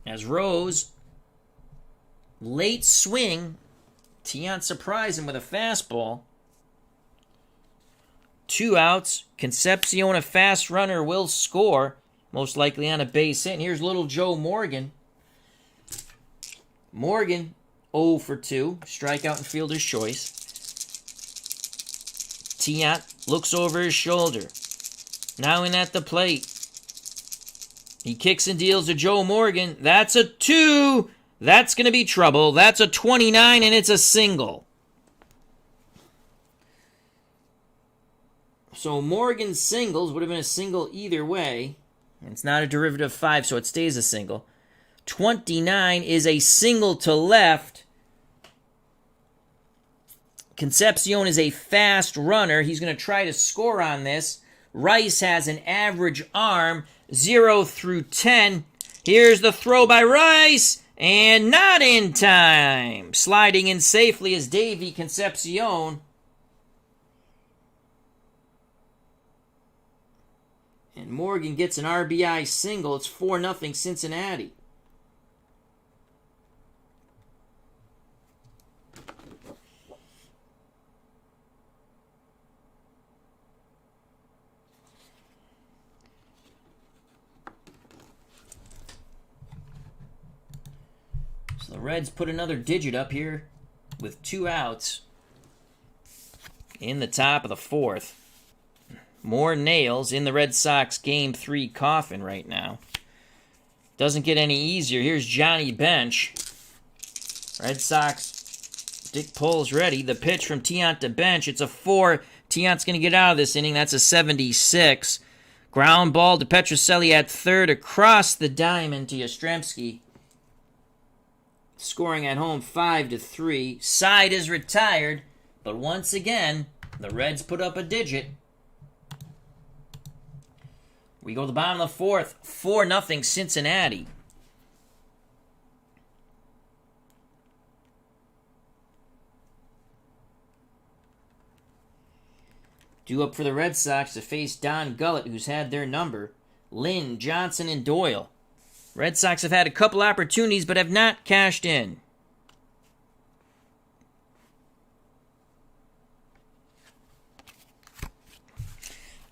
Speaker 2: As Rose, late swing, Tiant surprised him with a fastball. 2 outs. Concepcion, a fast runner, will score, most likely on a base hit. And here's little Joe Morgan. Morgan, 0 for 2, strikeout and fielder's choice. Tiant looks over his shoulder. Now in at the plate. He kicks and deals to Joe Morgan. That's a 2. That's going to be trouble. That's a 29, and it's a single. So Morgan's singles would have been a single either way. It's not a derivative of 5, so it stays a single. 29 is a single to left. Concepcion is a fast runner. He's going to try to score on this. Rice has an average arm, 0 through 10. Here's the throw by Rice, and not in time. Sliding in safely is Davy Concepcion. And Morgan gets an RBI single. It's 4-0 Cincinnati. So the Reds put another digit up here with 2 outs in the top of the 4th. More nails in the Red Sox Game 3 coffin right now. Doesn't get any easier. Here's Johnny Bench. Red Sox, Dick Pole's ready. The pitch from Tiant to Bench. It's a 4. Tiant's going to get out of this inning. That's a 76. Ground ball to Petrocelli at third. Across the diamond to Yastrzemski. Scoring at home 5-3. Side is retired. But once again, the Reds put up a digit. We go to the bottom of the 4th, 4-0 Cincinnati. Due up for the Red Sox to face Don Gullett, who's had their number. Lynn, Johnson, and Doyle. Red Sox have had a couple opportunities, but have not cashed in.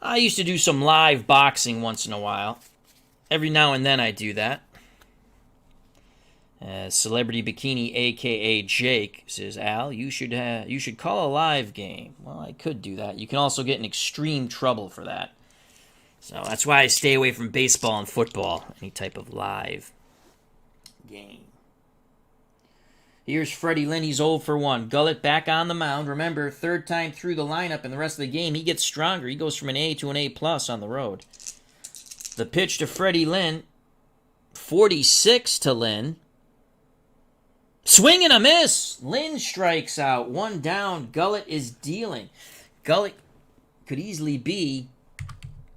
Speaker 2: I used to do some live boxing once in a while. Every now and then I do that. Celebrity Bikini, a.k.a. Jake, says, Al, you should call a live game. Well, I could do that. You can also get in extreme trouble for that. So that's why I stay away from baseball and football, any type of live game. Here's Freddie Lynn. He's 0 for 1. Gullett back on the mound. Remember, 3rd time through the lineup in the rest of the game. He gets stronger. He goes from an A to an A+ on the road. The pitch to Freddie Lynn. 46 to Lynn. Swing and a miss. Lynn strikes out. One down. Gullett is dealing. Gullett could easily be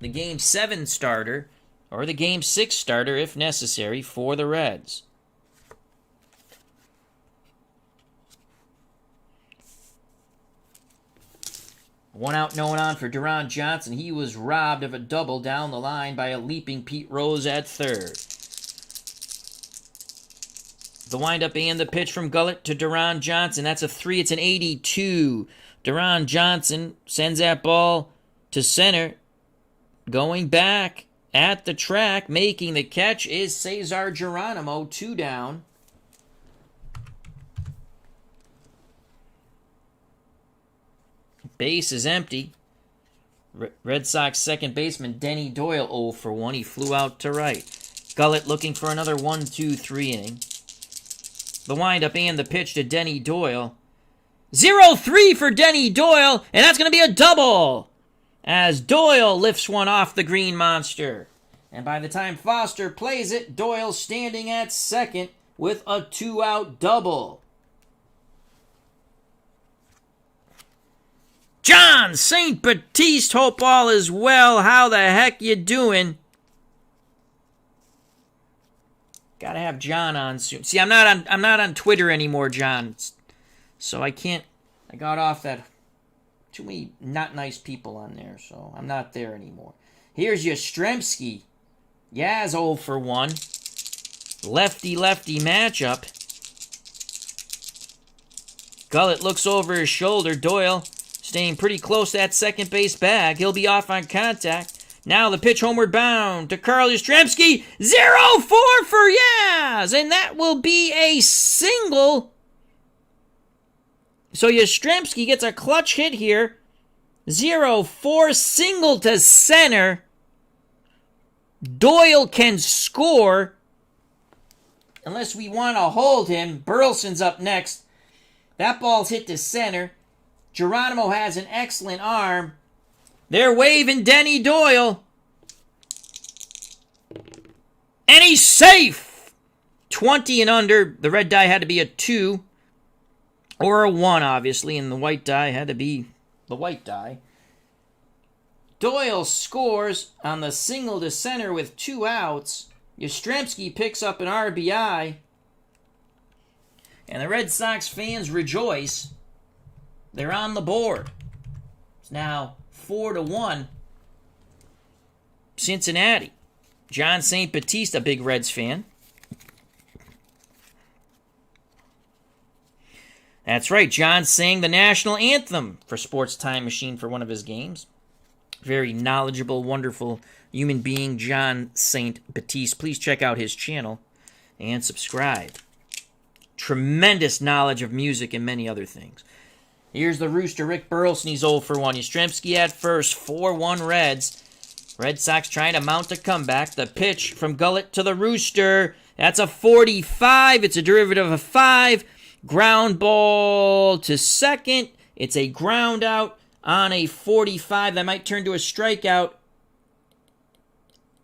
Speaker 2: the Game 7 starter or the Game 6 starter if necessary for the Reds. One out, no one on for DERON Johnson. He was robbed of a double down the line by a leaping Pete Rose at third. The windup and the pitch from Gullett to DERON Johnson. That's a 3. It's an 82. DERON Johnson sends that ball to center. Going back at the track, making the catch is Cesar Geronimo. 2 down. Base is empty. Red Sox second baseman Denny Doyle 0 for 1. He flew out to right. Gullett looking for another 1-2-3 inning. The windup and the pitch to Denny Doyle. 0-3 for Denny Doyle, and that's going to be a double as Doyle lifts one off the Green Monster. And by the time Foster plays it, Doyle's standing at second with a 2-out double. John St. Baptiste, hope all is well. How the heck you doing? Gotta have John on soon. See, I'm not on Twitter anymore, John. So I can't. I got off that. Too many not nice people on there, so I'm not there anymore. Here's Yastrzemski. Yaz 0 for 1. Lefty-lefty matchup. Gullett looks over his shoulder. Doyle staying pretty close to that second base bag. He'll be off on contact. Now the pitch homeward bound to Carl Yastrzemski. 0-4 for Yaz. And that will be a single. So Yastrzemski gets a clutch hit here. 0-4 single to center. Doyle can score. Unless we want to hold him. Burleson's up next. That ball's hit to center. Geronimo has an excellent arm. They're waving Denny Doyle. And he's safe. 20 and under. The red die had to be a 2. Or a 1, obviously. And the white die had to be the white die. Doyle scores on the single to center with 2 outs. Yastrzemski picks up an RBI. And the Red Sox fans rejoice. They're on the board. It's now 4-1. Cincinnati. John St. Baptiste, a big Reds fan. That's right. John sang the national anthem for Sports Time Machine for one of his games. Very knowledgeable, wonderful human being, John St. Baptiste. Please check out his channel and subscribe. Tremendous knowledge of music and many other things. Here's the Rooster, Rick Burleson. He's 0 for 1. Yastrzemski at first, 4-1 Reds. Red Sox trying to mount a comeback. The pitch from Gullett to the Rooster. That's a 45. It's a derivative of 5. Ground ball to second. It's a ground out on a 45. That might turn to a strikeout.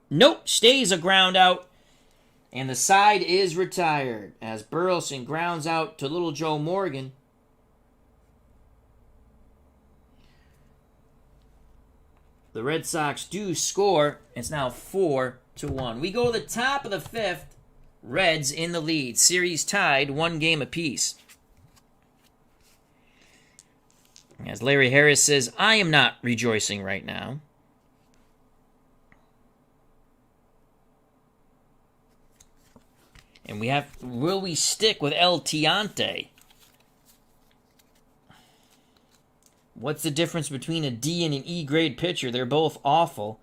Speaker 2: Nope, stays a ground out. And the side is retired as Burleson grounds out to Little Joe Morgan. The Red Sox do score. It's now 4-1. We go to the top of the 5th. Reds in the lead. Series tied, 1 game apiece. As Larry Harris says, I am not rejoicing right now. And we have, will we stick with El Tiante? What's the difference between a D and an E grade pitcher? They're both awful.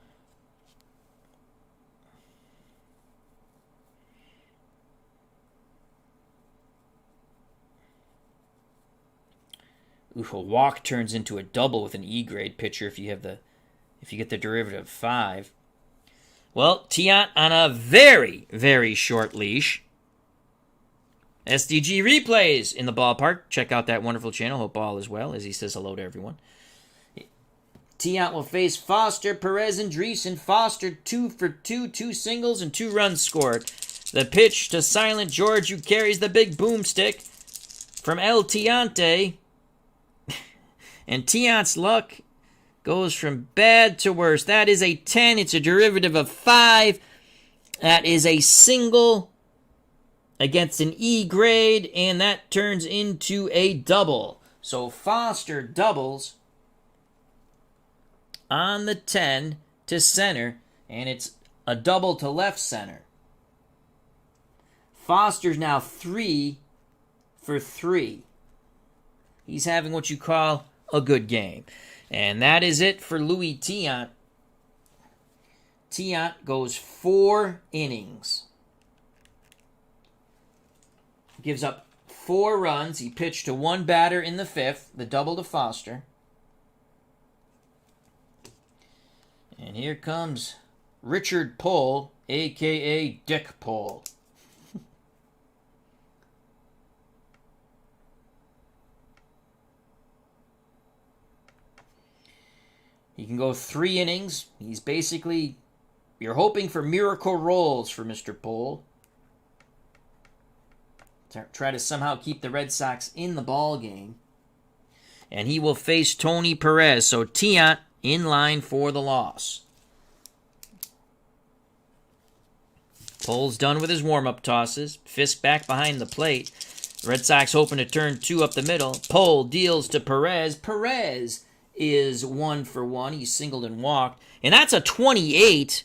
Speaker 2: Oof, a walk turns into a double with an E grade pitcher if you get the derivative of 5. Well, Tiant on a very, very short leash. SDG replays in the ballpark. Check out that wonderful channel. Hope all is well, as he says hello to everyone. Tiant will face Foster, Perez, and DRIESSEN. Foster 2 for 2, 2 singles, and 2 runs scored. The pitch to Silent George, who carries the big boomstick from El Tiante. And Tiant's luck goes from bad to worse. That is a 10. It's a derivative of 5. That is a single against an E grade, and that turns into a double. So Foster doubles on the 10 to center, and it's a double to left center. Foster's now 3 for 3. He's having what you call a good game. And that is it for Luis Tiant. Tiant goes 4 innings. Gives up 4 runs. He pitched to 1 batter in the 5th, the double to Foster. And here comes Richard Pohl, a.k.a. Dick Pohl. He can go 3 innings. He's basically, you're hoping for miracle rolls for Mr. Pohl. Try to somehow keep the Red Sox in the ball game. And he will face Tony Perez. So Tiant in line for the loss. Pohl's done with his warm-up tosses. Fisk back behind the plate. Red Sox hoping to turn 2 up the middle. Pohl deals to Perez. Perez is 1 for 1. He's singled and walked. And that's a 28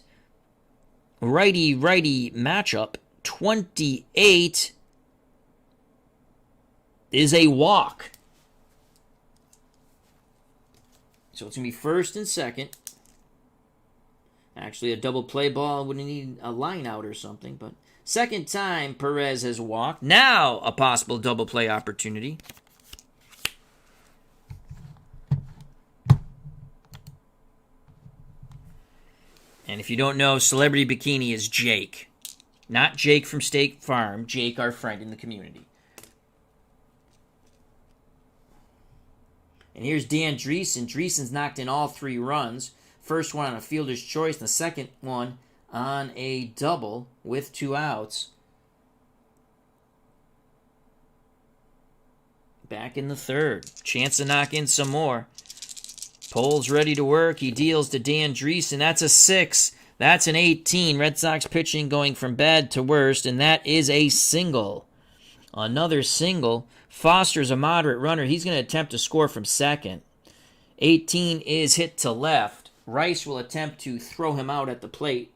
Speaker 2: righty-righty matchup. 28 is a walk. So it's going to be first and second. Actually, a double play ball wouldn't need a line out or something. But second time Perez has walked. Now a possible double play opportunity. And if you don't know, Celebrity Bikini is Jake. Not Jake from State Farm. Jake, our friend in the community. And here's Dan Driessen. Driessen's knocked in all 3 runs. First one on a fielder's choice, and the second one on a double with 2 outs. Back in the 3rd. Chance to knock in some more. Pohl's ready to work. He deals to Dan Driessen. That's a 6. That's an 18. Red Sox pitching going from bad to worst, and that is a single. Another single. Foster's a moderate runner. He's going to attempt to score from second. 18 is hit to left. Rice will attempt to throw him out at the plate.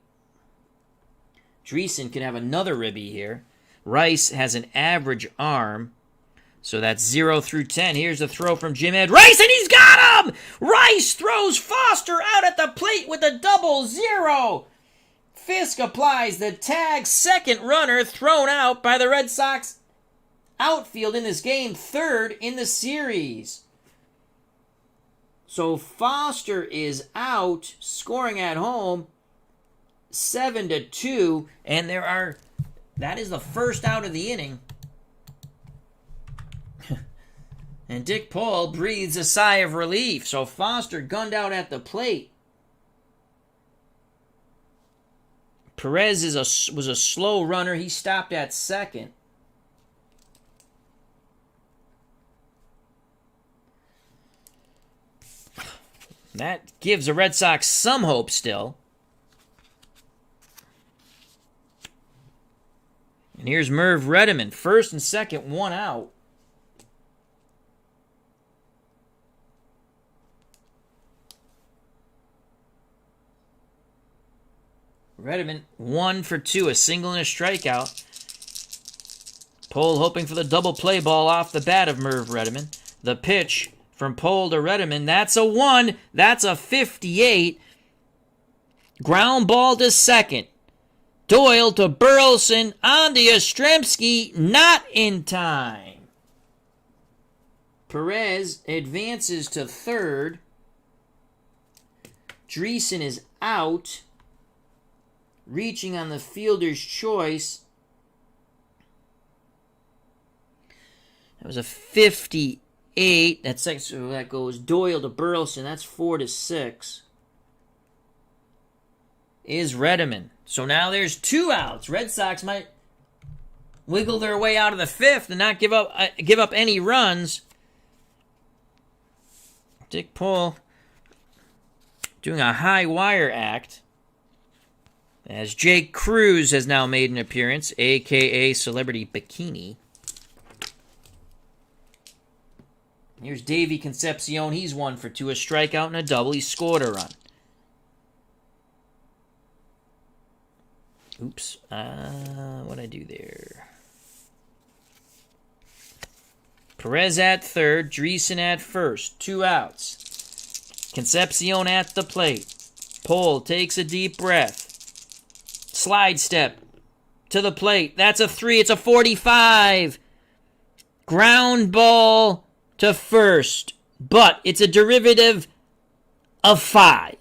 Speaker 2: Driessen can have another ribby here. Rice has an average arm. So that's 0 through 10. Here's a throw from Jim Ed. Rice, and he's got him! Rice throws Foster out at the plate with a 0-0. Fisk applies the tag. Second runner thrown out by the Red Sox outfield in this game. 3rd in the series. So Foster is out, scoring at home, 7-2. And that is the first out of the inning. And Dick Pohl breathes a sigh of relief. So Foster gunned out at the plate. Perez was a slow runner. He stopped at second. That gives the Red Sox some hope still. And here's MERV Rettenmund. First and second, 1 out. Rettenmund 1 for 2, a single and a strikeout. Pohl hoping for the double play ball off the bat of MERV Rettenmund. The pitch from Pohl to Rettenmund, that's a 1. That's a 58. Ground ball to second. Doyle to Burleson on to Yastrzemski, not in time. Perez advances to 3rd. Driessen is out. Reaching on the fielder's choice. That was a 58. So that goes Doyle to Burleson. That's 4-6. Is Rettenmund. So now there's 2 outs. Red Sox might wiggle their way out of the fifth and not give up any runs. Dick Pole doing a high wire act as Jake Cruz has now made an appearance, a.k.a. Celebrity Bikini. Here's Davey Concepcion. He's 1 for 2, a strikeout and a double. He scored a run. Oops. What'd I do there? Perez at third. DRIESSEN at first. 2 outs. Concepcion at the plate. Pole takes a deep breath. Slide step to the plate. That's a 3. It's a 45. Ground ball to first. But it's a derivative of 5.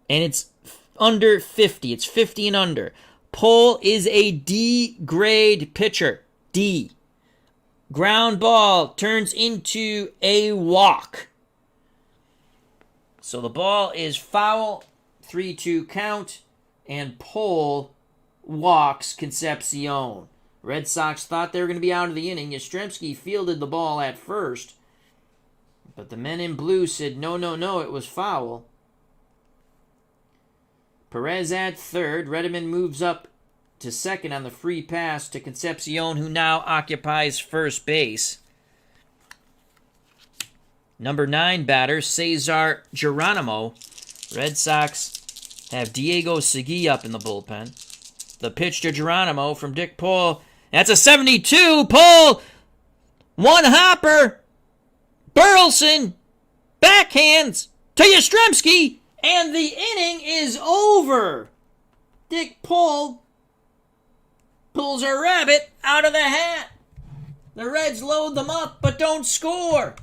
Speaker 2: And it's under 50. It's 50 and under. Pole is a D-grade pitcher. D. Ground ball turns into a walk. So the ball is foul. 3-2 count. And Pole walks Concepcion. Red Sox thought they were going to be out of the inning. Yastrzemski fielded the ball at first. But the men in blue said, no, it was foul. Perez at third. Rettenmund moves up to second on the free pass to Concepcion, who now occupies first base. Number 9 batter, Cesar Geronimo. Red Sox have Diego Segui up in the bullpen. The pitch to Geronimo from Dick Pole. That's a 72. Pole. One hopper. Burleson. Backhands to Yastrzemski. And the inning is over. Dick Pole pulls a rabbit out of the hat. The Reds load them up but don't score.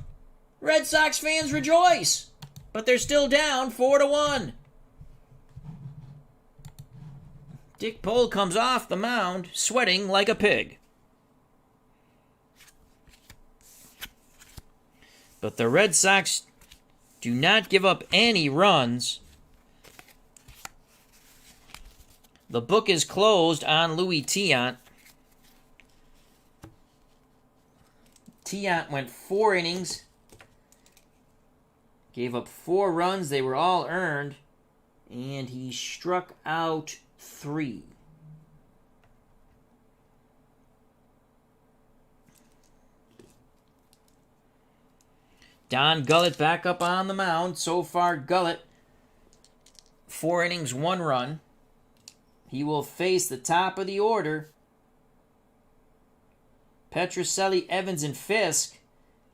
Speaker 2: Red Sox fans rejoice. But they're still down 4-1. Dick Pole comes off the mound sweating like a pig. But the Red Sox do not give up any runs. The book is closed on Luis Tiant. Tiant went 4 innings. Gave up 4 runs. They were all earned. And he struck out 3. Don Gullett back up on the mound. So far, Gullett, 4 innings, 1 run. He will face the top of the order. PETROCELLI, Evans, and Fisk.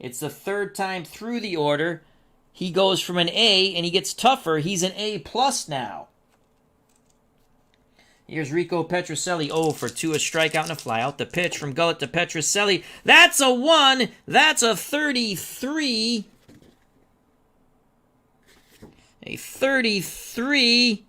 Speaker 2: It's the 3rd time through the order. He goes from an A, and he gets tougher. He's an A+ now. Here's RICO PETROCELLI, 0 for 2, a strikeout and a flyout. The pitch from Gullett to PETROCELLI. That's a 1. That's a 33. A 33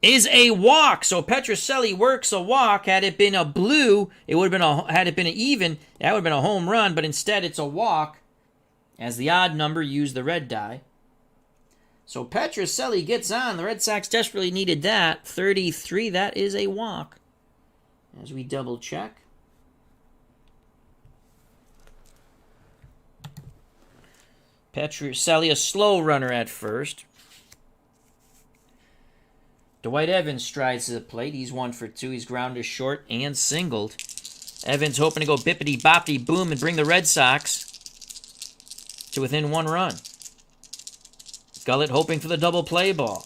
Speaker 2: is a walk. So PETROCELLI works a walk. Had it been a blue, it would have been had it been an even, that would have been a home run. But instead, it's a walk, as the odd number used the red die. So PETROCELLI gets on. The Red Sox desperately needed that. 33, that is a walk. As we double check. PETROCELLI, a slow runner at first. Dwight Evans strides to the plate. He's 1 for 2. He's grounded short and singled. Evans hoping to go bippity-boppity-boom and bring the Red Sox to within 1 run. Gullett hoping for the double play ball.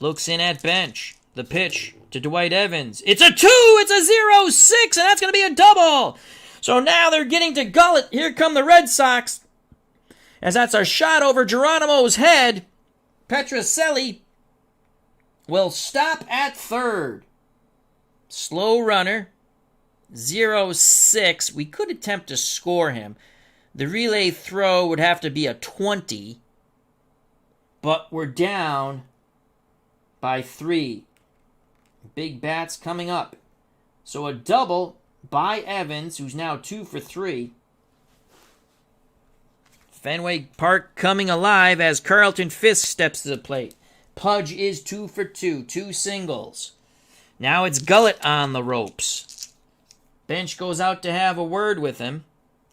Speaker 2: Looks in at bench. The pitch to Dwight Evans. It's a 2! It's a 0-6, and that's going to be a double! So now they're getting to Gullett. Here come the Red Sox. As that's a shot over Geronimo's head. PETROCELLI will stop at third. Slow runner. 0-6. We could attempt to score him. The relay throw would have to be a 20. But we're down by 3. Big bats coming up. So a double by Evans, who's now 2 for 3. Fenway Park coming alive as Carlton Fisk steps to the plate. Pudge is 2 for 2. 2 singles. Now it's Gullett on the ropes. Bench goes out to have a word with him.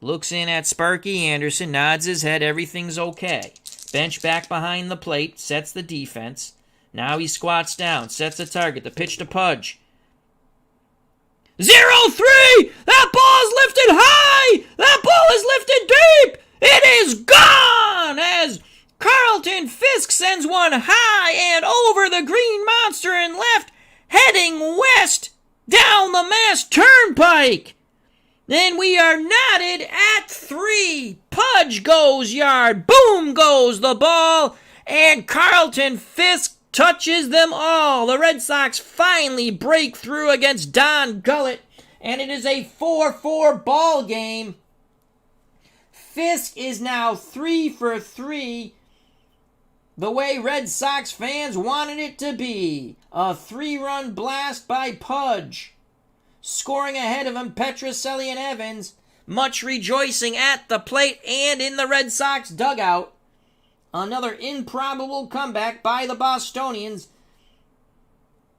Speaker 2: Looks in at Sparky Anderson, nods his head, everything's okay. Bench back behind the plate, sets the defense. Now he squats down, sets a target, the pitch to Pudge. 0-3! That ball is lifted high! That ball is lifted deep! It is gone! As Carlton Fisk sends one high and over the green monster and left, heading west down the Mass Turnpike. Then we are knotted at 3. Pudge goes yard. Boom goes the ball. And Carlton Fisk touches them all. The Red Sox finally break through against Don Gullett. And it is a 4-4 ball game. Fisk is now 3 for 3. The way Red Sox fans wanted it to be. A 3-run blast by Pudge. Scoring ahead of him, Petrocelli and Evans. Much rejoicing at the plate and in the Red Sox dugout. Another improbable comeback by the Bostonians.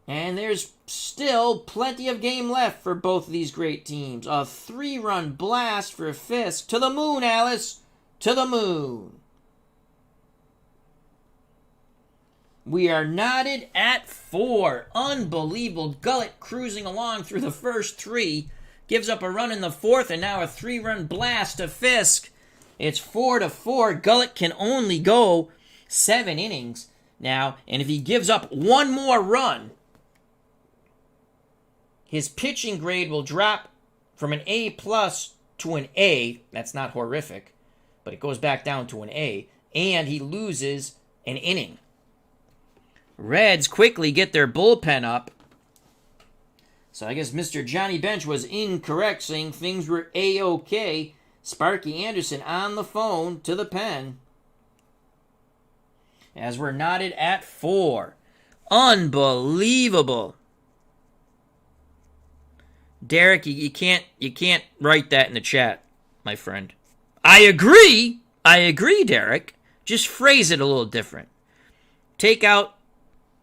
Speaker 2: And there's still plenty of game left for both of these great teams. A 3-run blast for Fisk. To the moon, Alice. To the moon. We are knotted at 4. Unbelievable. Gullett cruising along through the first 3. Gives up a run in the 4th and now a 3-run blast to Fisk. It's 4-4. Gullett can only go 7 innings now. And if he gives up one more run, his pitching grade will drop from an A+ to an A. That's not horrific, but it goes back down to an A. And he loses an inning. Reds quickly get their bullpen up. So I guess Mr. Johnny Bench was incorrect, saying things were A-OK. Sparky Anderson on the phone to the pen. As we're knotted at 4. Unbelievable. Derek, you can't write that in the chat, my friend. I agree, Derek. Just phrase it a little different. Take out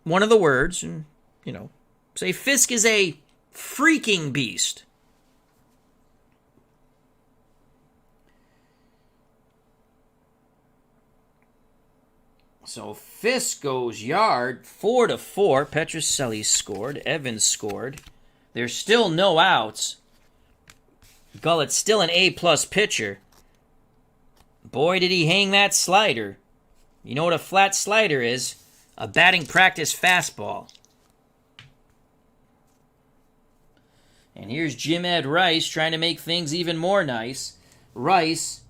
Speaker 2: one of the words and, say Fisk is a freaking beast. So Fisk goes yard, 4-4. Petrocelli scored. Evans scored. There's still no outs. Gullett's still an A+ pitcher. Boy, did he hang that slider. You know what a flat slider is? A batting practice fastball. And here's Jim Ed Rice trying to make things even more nice. Rice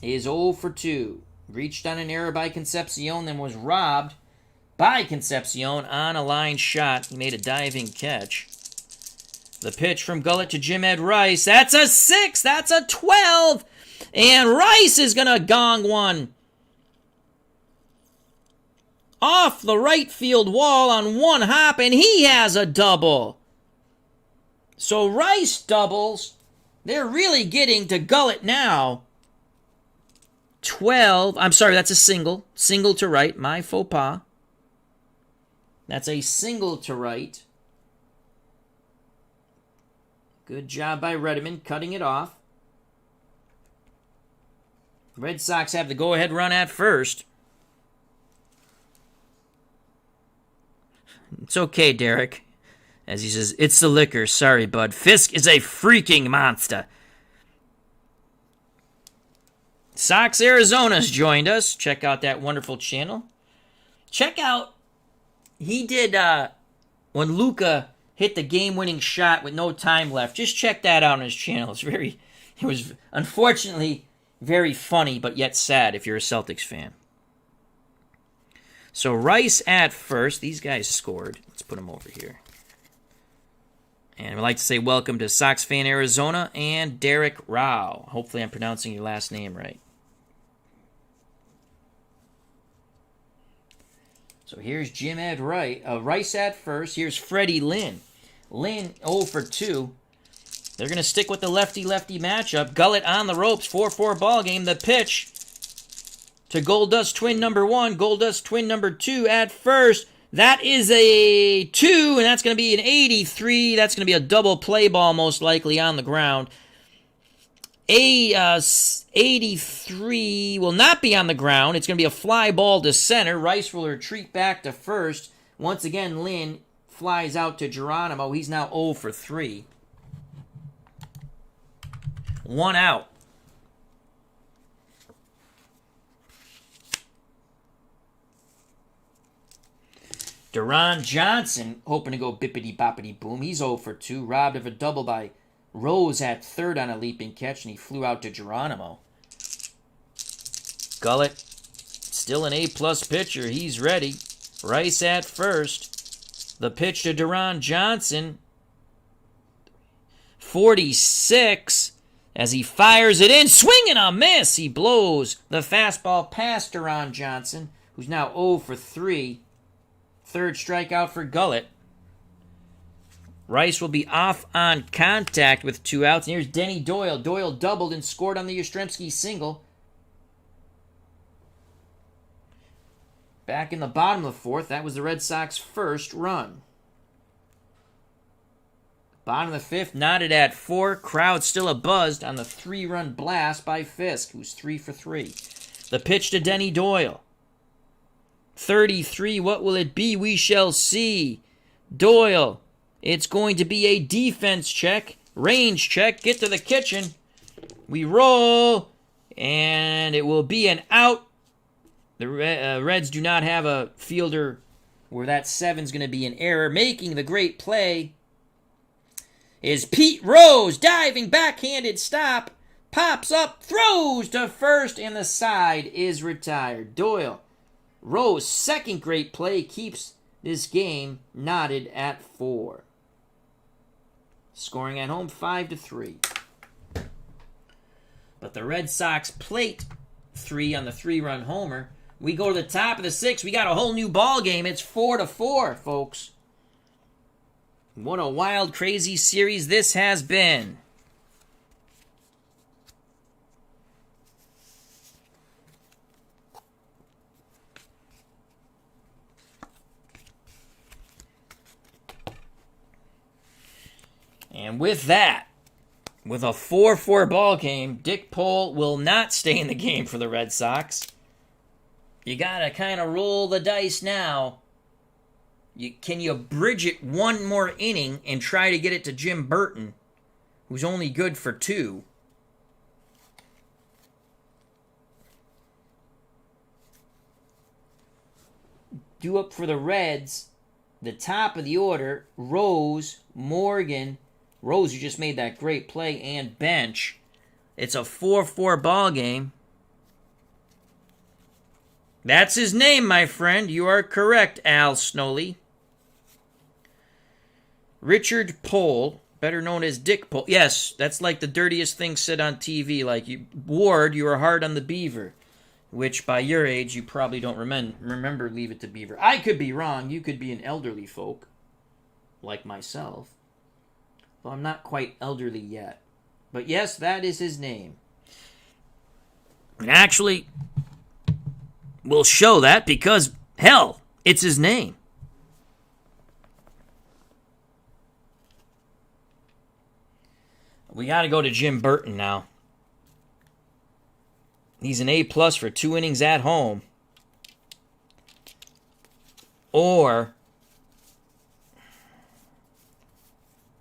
Speaker 2: is 0 for 2. Reached on an error by Concepcion, then was robbed by Concepcion on a line shot. He made a diving catch. The pitch from Gullett to Jim Ed Rice. That's a 6. That's a 12. And Rice is going to gong one off the right field wall on one hop, and he has a double. So Rice doubles. They're really getting to Gullett now. 12. I'm sorry, that's a single. Single to right. My faux pas. That's a single to right. Good job by Rettenmund cutting it off. Red Sox have the go-ahead run at first. It's okay, Derek. As he says, it's the liquor. Sorry, bud. Fisk is a freaking monster. Sox Arizona's joined us. Check out that wonderful channel. Check out, he did, when Luka hit the game-winning shot with no time left. Just check that out on his channel. It was unfortunately very funny, but yet sad if you're a Celtics fan. So Rice at first. These guys scored. Let's put them over here. And I'd like to say welcome to Sox Fan Arizona and Derek Rao. Hopefully I'm pronouncing your last name right. So here's Jim Ed Rice at first. Here's Freddie Lynn. Lynn 0 for 2. They're going to stick with the lefty-lefty matchup. Gullett on the ropes, 4-4 ball game. The pitch to Goldust Twin number 1, Goldust Twin number 2 at first. That is a 2, and that's going to be an 83. That's going to be a double play ball, most likely, on the ground. 83 will not be on the ground. It's going to be a fly ball to center. Rice will retreat back to first. Once again, Lynn flies out to Geronimo. He's now 0 for 3. 1 out. DERON Johnson, hoping to go bippity-boppity-boom. He's 0 for 2. Robbed of a double by Rose at third on a leaping catch, and he flew out to Geronimo. Gullett, still an A-plus pitcher. He's ready. Rice at first. The pitch to DERON Johnson. 46 as he fires it in. Swing and a miss. He blows the fastball past DERON Johnson, who's now 0 for 3. Third strikeout for Gullett. Rice will be off on contact with 2 outs. And here's Denny Doyle. Doyle doubled and scored on the Yastrzemski single. Back in the bottom of the 4th, that was the Red Sox first run. Bottom of the 5th, knotted at 4. Crowd still abuzz on the 3-run blast by Fisk, who's 3 for 3. The pitch to Denny Doyle. 33, what will it be? We shall see. Doyle, it's going to be a defense check, range check, get to the kitchen. We roll, and it will be an out. The Reds do not have a fielder where that 7's going to be an error. Making the great play is Pete Rose, diving backhanded stop, pops up, throws to first, and the side is retired. Doyle, Rose, second great play, keeps this game knotted at 4. Scoring at home 5-3. But the Red Sox plate 3 on the 3-run homer. We go to the top of the 6th. We got a whole new ball game. It's 4-4, folks. What a wild, crazy series this has been. And with that, with a 4-4 ball game, Dick Pole will not stay in the game for the Red Sox. You got to kind of roll the dice now. Can you bridge it one more inning and try to get it to Jim Burton, who's only good for 2? Due up for the Reds, the top of the order, Rose, Morgan, Rose, who just made that great play, and bench. It's a 4-4 ball game. That's his name, my friend. You are correct, Al Snowley. Richard Pole, better known as Dick Pole. Yes, that's like the dirtiest thing said on TV. Like, Ward, you were hard on the Beaver. Which, by your age, you probably don't remember Leave It to Beaver. I could be wrong. You could be an elderly folk, like myself. Well, I'm not quite elderly yet. But yes, that is his name. And actually, we'll show that because, hell, it's his name. We got to go to Jim Burton now. He's an A+ for 2 innings at home. Or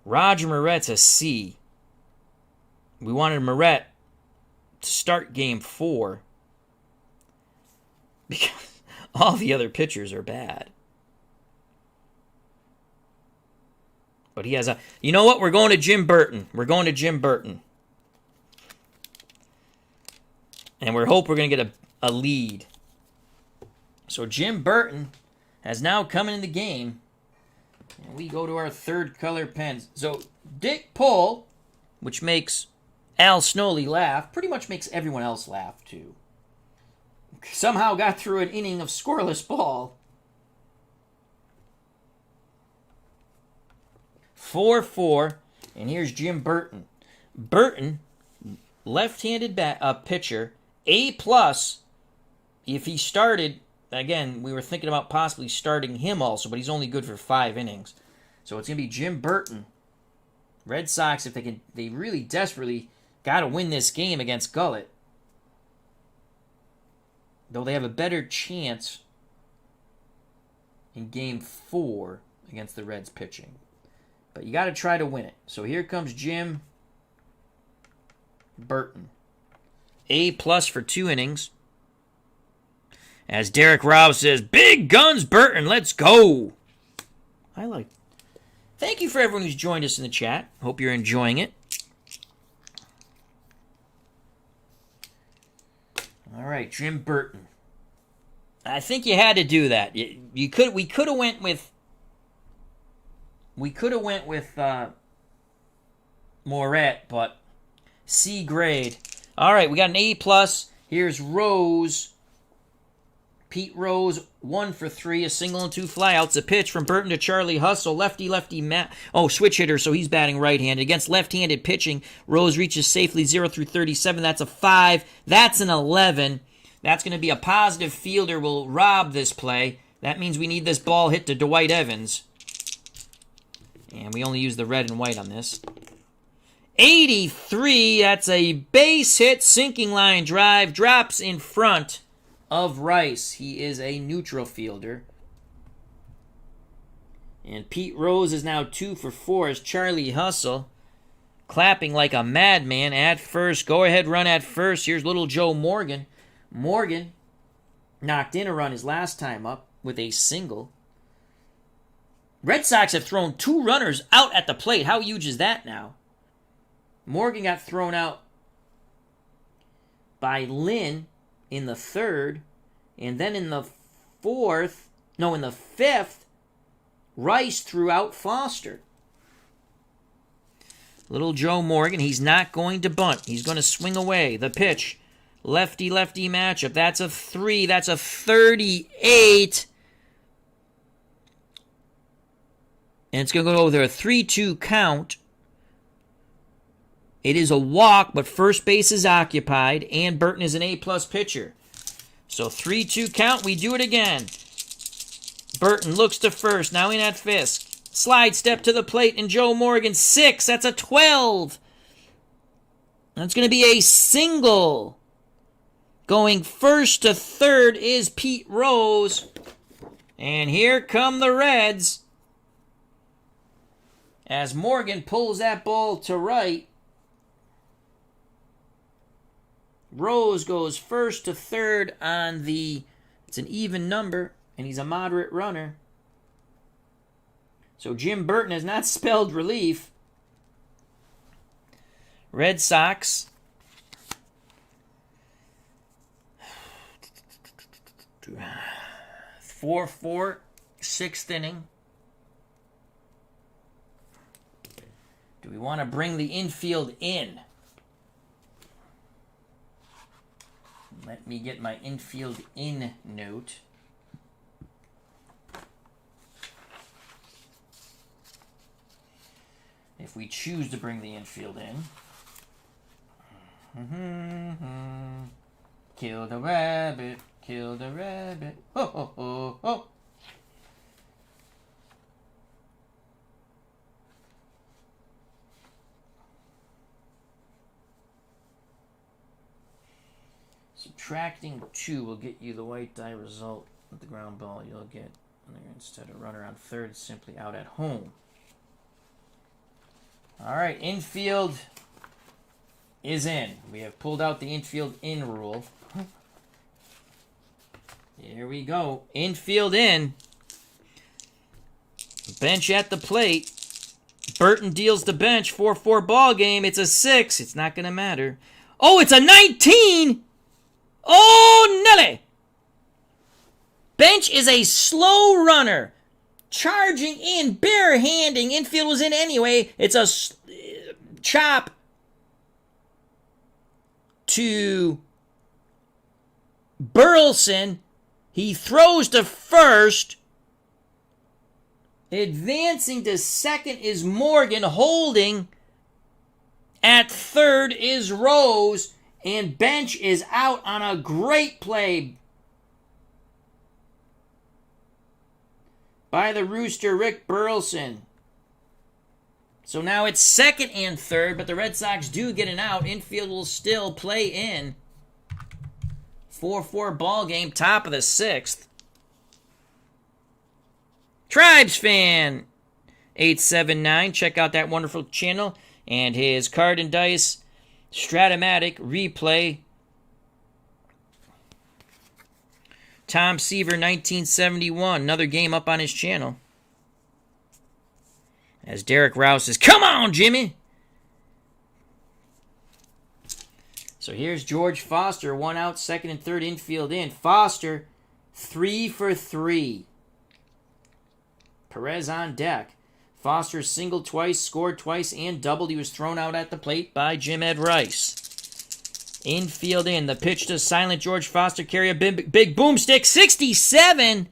Speaker 2: Roger Moret's a C. We wanted Moret to start game 4 because all the other pitchers are bad. But he has a... You know what? We're going to Jim Burton. We're going to Jim Burton. And we hope we're going to get a lead. So Jim Burton has now come into the game. And we go to our third color pens. So Dick Pole, which makes Al Snowley laugh, pretty much makes everyone else laugh too. Somehow got through an inning of scoreless ball. 4-4. And here's Jim Burton. Burton, left-handed pitcher, A+ if he started again, we were thinking about possibly starting him also, but he's only good for 5 innings. So it's going to be Jim Burton. Red Sox, if they really desperately got to win this game against Gullett. Though they have a better chance in Game 4 against the Reds pitching. But you got to try to win it. So here comes Jim Burton. A+ for 2 innings. As Derek Rouse says, big guns, Burton, let's go. Thank you for everyone who's joined us in the chat. Hope you're enjoying it. All right, Jim Burton. I think you had to do that. We could have went with Moret, but C grade. All right, we got an A+. Here's Rose. Pete Rose, 1 for 3, a single and 2 flyouts. A pitch from Burton to Charlie Hustle. Lefty, switch hitter, so he's batting right-handed. Against left-handed pitching, Rose reaches safely 0 through 37. That's a 5. That's an 11. That's going to be a positive fielder. Will rob this play. That means we need this ball hit to Dwight Evans. And we only use the red and white on this. 83, that's a base hit, sinking line drive. Drops in front of Rice. He is a neutral fielder. And Pete Rose is now 2 for 4 as Charlie Hustle clapping like a madman at first. Go ahead run at first. Here's little Joe Morgan. Morgan knocked in a run his last time up with a single. Red Sox have thrown 2 runners out at the plate. How huge is that now? Morgan got thrown out by Lynn in the 3rd, and then in the 5th, Rice threw out Foster. Little Joe Morgan, he's not going to bunt. He's going to swing away. The pitch, lefty-lefty matchup. That's a 3. That's a 38. And it's going to go over a 3-2 count. It is a walk, but first base is occupied, and Burton is an A+ pitcher. So 3-2 count, we do it again. Burton looks to first, now in at Fisk. Slide step to the plate, and Joe Morgan, 6, that's a 12. That's going to be a single. Going first to third is Pete Rose. And here come the Reds. As Morgan pulls that ball to right. Rose goes first to third on it's an even number, and he's a moderate runner. So Jim Burton has not spelled relief. Red Sox. 4-4, 6th inning. Do we want to bring the infield in? Let me get my infield in note. If we choose to bring the infield in. Kill the rabbit, kill the rabbit. Ho, ho, ho, ho. Subtracting 2 will get you the white die result with the ground ball. You'll get, instead of runner on third, simply out at home. All right, infield is in. We have pulled out the infield in rule. Here we go. Infield in. Bench at the plate. Burton deals the bench. 4-4 ball game. It's a 6. It's not going to matter. Oh, it's a 19! Oh, Nelly! Bench is a slow runner. Charging in, bare-handing. Infield was in anyway. It's a chop to Burleson. He throws to first. Advancing to second is Morgan. Holding at third is Rose. And Bench is out on a great play by the Rooster, Rick Burleson. So now it's second and third, but the Red Sox do get an out. Infield will still play in. 4-4 ball game, top of the sixth. Tribes fan 879. Check out that wonderful channel and his card and dice Stratomatic replay. Tom Seaver 1971. Another game up on his channel. As Derek Rouse says, "Come on, Jimmy!" So here's George Foster, 1 out, second and third infield in. Foster, 3 for 3. Perez on deck. Foster singled twice, scored twice, and doubled. He was thrown out at the plate by Jim Ed Rice. Infield in. The pitch to silent George Foster. Carry a big boomstick. 67!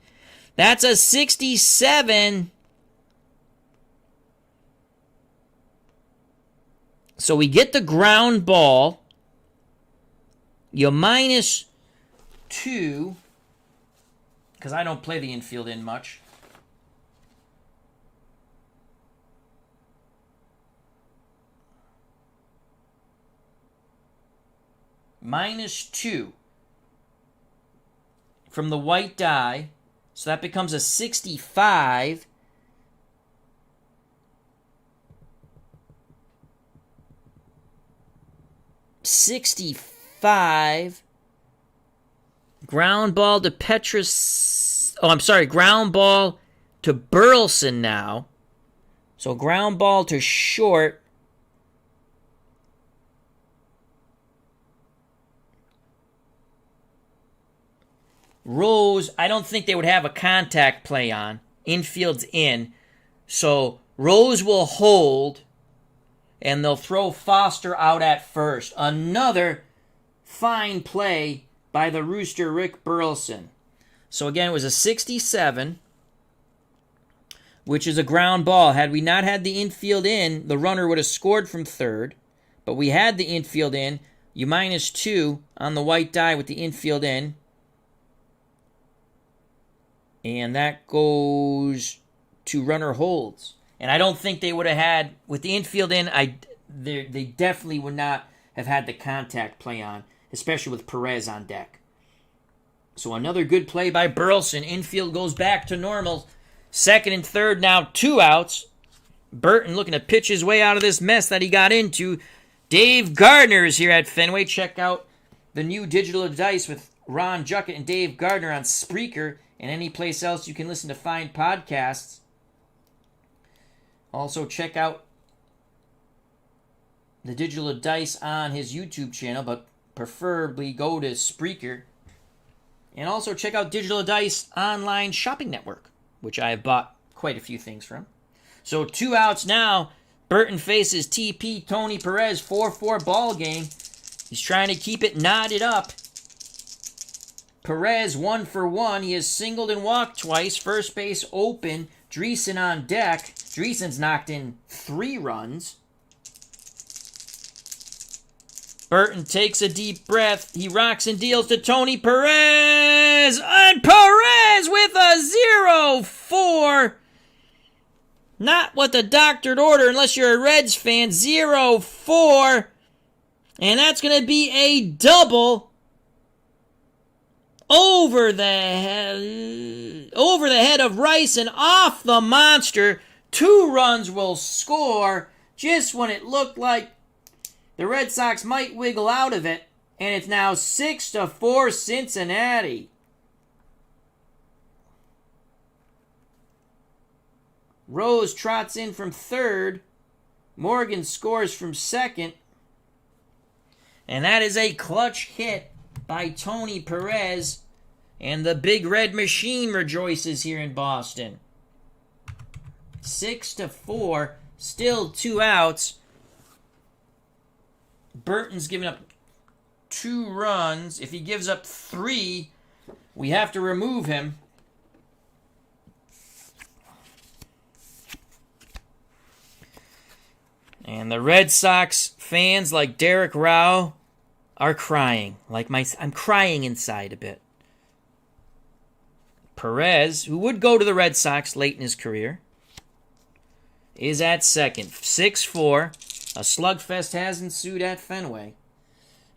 Speaker 2: That's a 67. So we get the ground ball. You -2. Because I don't play the infield in much. -2 from the white die. So that becomes a 65. Ground ball to ground ball to Burleson now. So ground ball to short. Rose, I don't think they would have a contact play on. Infield's in. So Rose will hold. And they'll throw Foster out at first. Another fine play by the Rooster, Rick Burleson. So again, it was a 67, which is a ground ball. Had we not had the infield in, the runner would have scored from third. But we had the infield in. You -2 on the white die with the infield in. And that goes to runner holds. And I don't think they would have had, with the infield in, they definitely would not have had the contact play on, especially with Perez on deck. So another good play by Burleson. Infield goes back to normal. Second and third now, 2 outs. Burton looking to pitch his way out of this mess that he got into. Dave Gardner is here at Fenway. Check out the new Digital Dice with Ron Juckett and Dave Gardner on Spreaker and any place else you can listen to fine podcasts. Also, check out the Digital Dice on his YouTube channel, but preferably go to Spreaker. And also check out Digital Dice Online Shopping Network, which I have bought quite a few things from. So 2 outs now. Burton faces TP Tony Perez, 4-4 ball game. He's trying to keep it knotted up. Perez 1 for 1. He has singled and walked twice. First base open. DRIESSEN on deck. DRIESSEN's knocked in 3 runs. Burton takes a deep breath. He rocks and deals to Tony Perez. And Perez with a 0-4. Not what the doctor ordered unless you're a Reds fan. 0-4. And that's going to be a double over the head of Rice and off the monster. 2 runs will score just when it looked like the Red Sox might wiggle out of it. And it's now 6-4 Cincinnati. Rose trots in from third. Morgan scores from second. And that is a clutch hit by Tony Perez. And the Big Red Machine rejoices here in Boston. 6-4. Still 2 outs. Burton's giving up 2 runs. If he gives up 3, we have to remove him. And the Red Sox fans like Derek Rao are crying. I'm crying inside a bit. Perez, who would go to the Red Sox late in his career, is at second. 6-4. A slugfest has ensued at Fenway.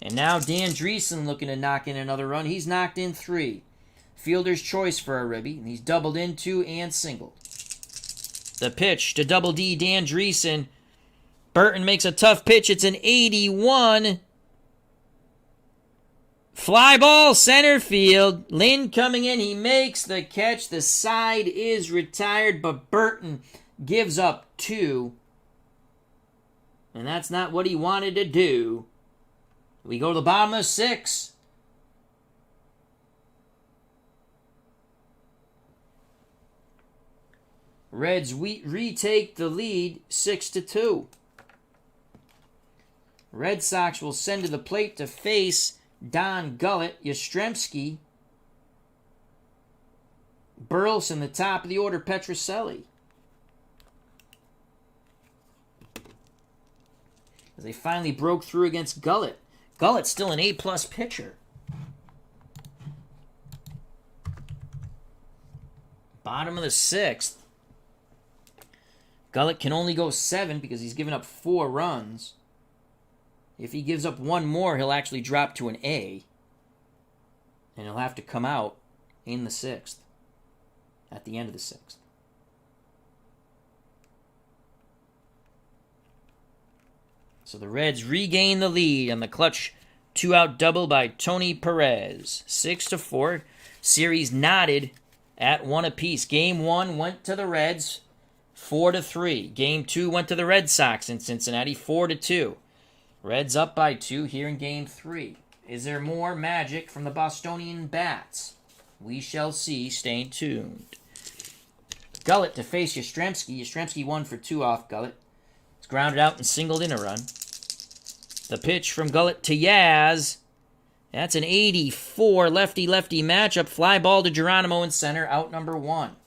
Speaker 2: And now Dan DRIESSEN looking to knock in another run. He's knocked in 3. Fielder's choice for a ribby, and he's doubled in 2 and singled. The pitch to Double D Dan DRIESSEN. Burton makes a tough pitch. It's an 81. Fly ball center field. Lynn coming in. He makes the catch. The side is retired, but Burton gives up 2. And that's not what he wanted to do. We go to the bottom of 6. Reds retake the lead 6-2. Red Sox will send to the plate to face Don Gullett, Yastrzemski, Burleson, the top of the order, PETROCELLI. As they finally broke through against Gullett. Gullett's still an A-plus pitcher. Bottom of the 6th. Gullett can only go 7 because he's given up 4 runs. If he gives up 1 more, he'll actually drop to an A. And he'll have to come out in the 6th. At the end of the 6th. So the Reds regain the lead on the clutch 2-out double by Tony Perez. 6-4. Series knotted at 1 apiece. Game 1 went to the Reds 4-3. Game 2 went to the Red Sox in Cincinnati 4-2. Reds up by 2 here in Game 3. Is there more magic from the Bostonian bats? We shall see. Stay tuned. Gullett to face Yastrzemski. Yastrzemski 1 for 2 off Gullett. It's grounded out and singled in a run. The pitch from Gullett to Yaz. That's an 84 lefty-lefty matchup. Fly ball to Geronimo in center. Out number 1.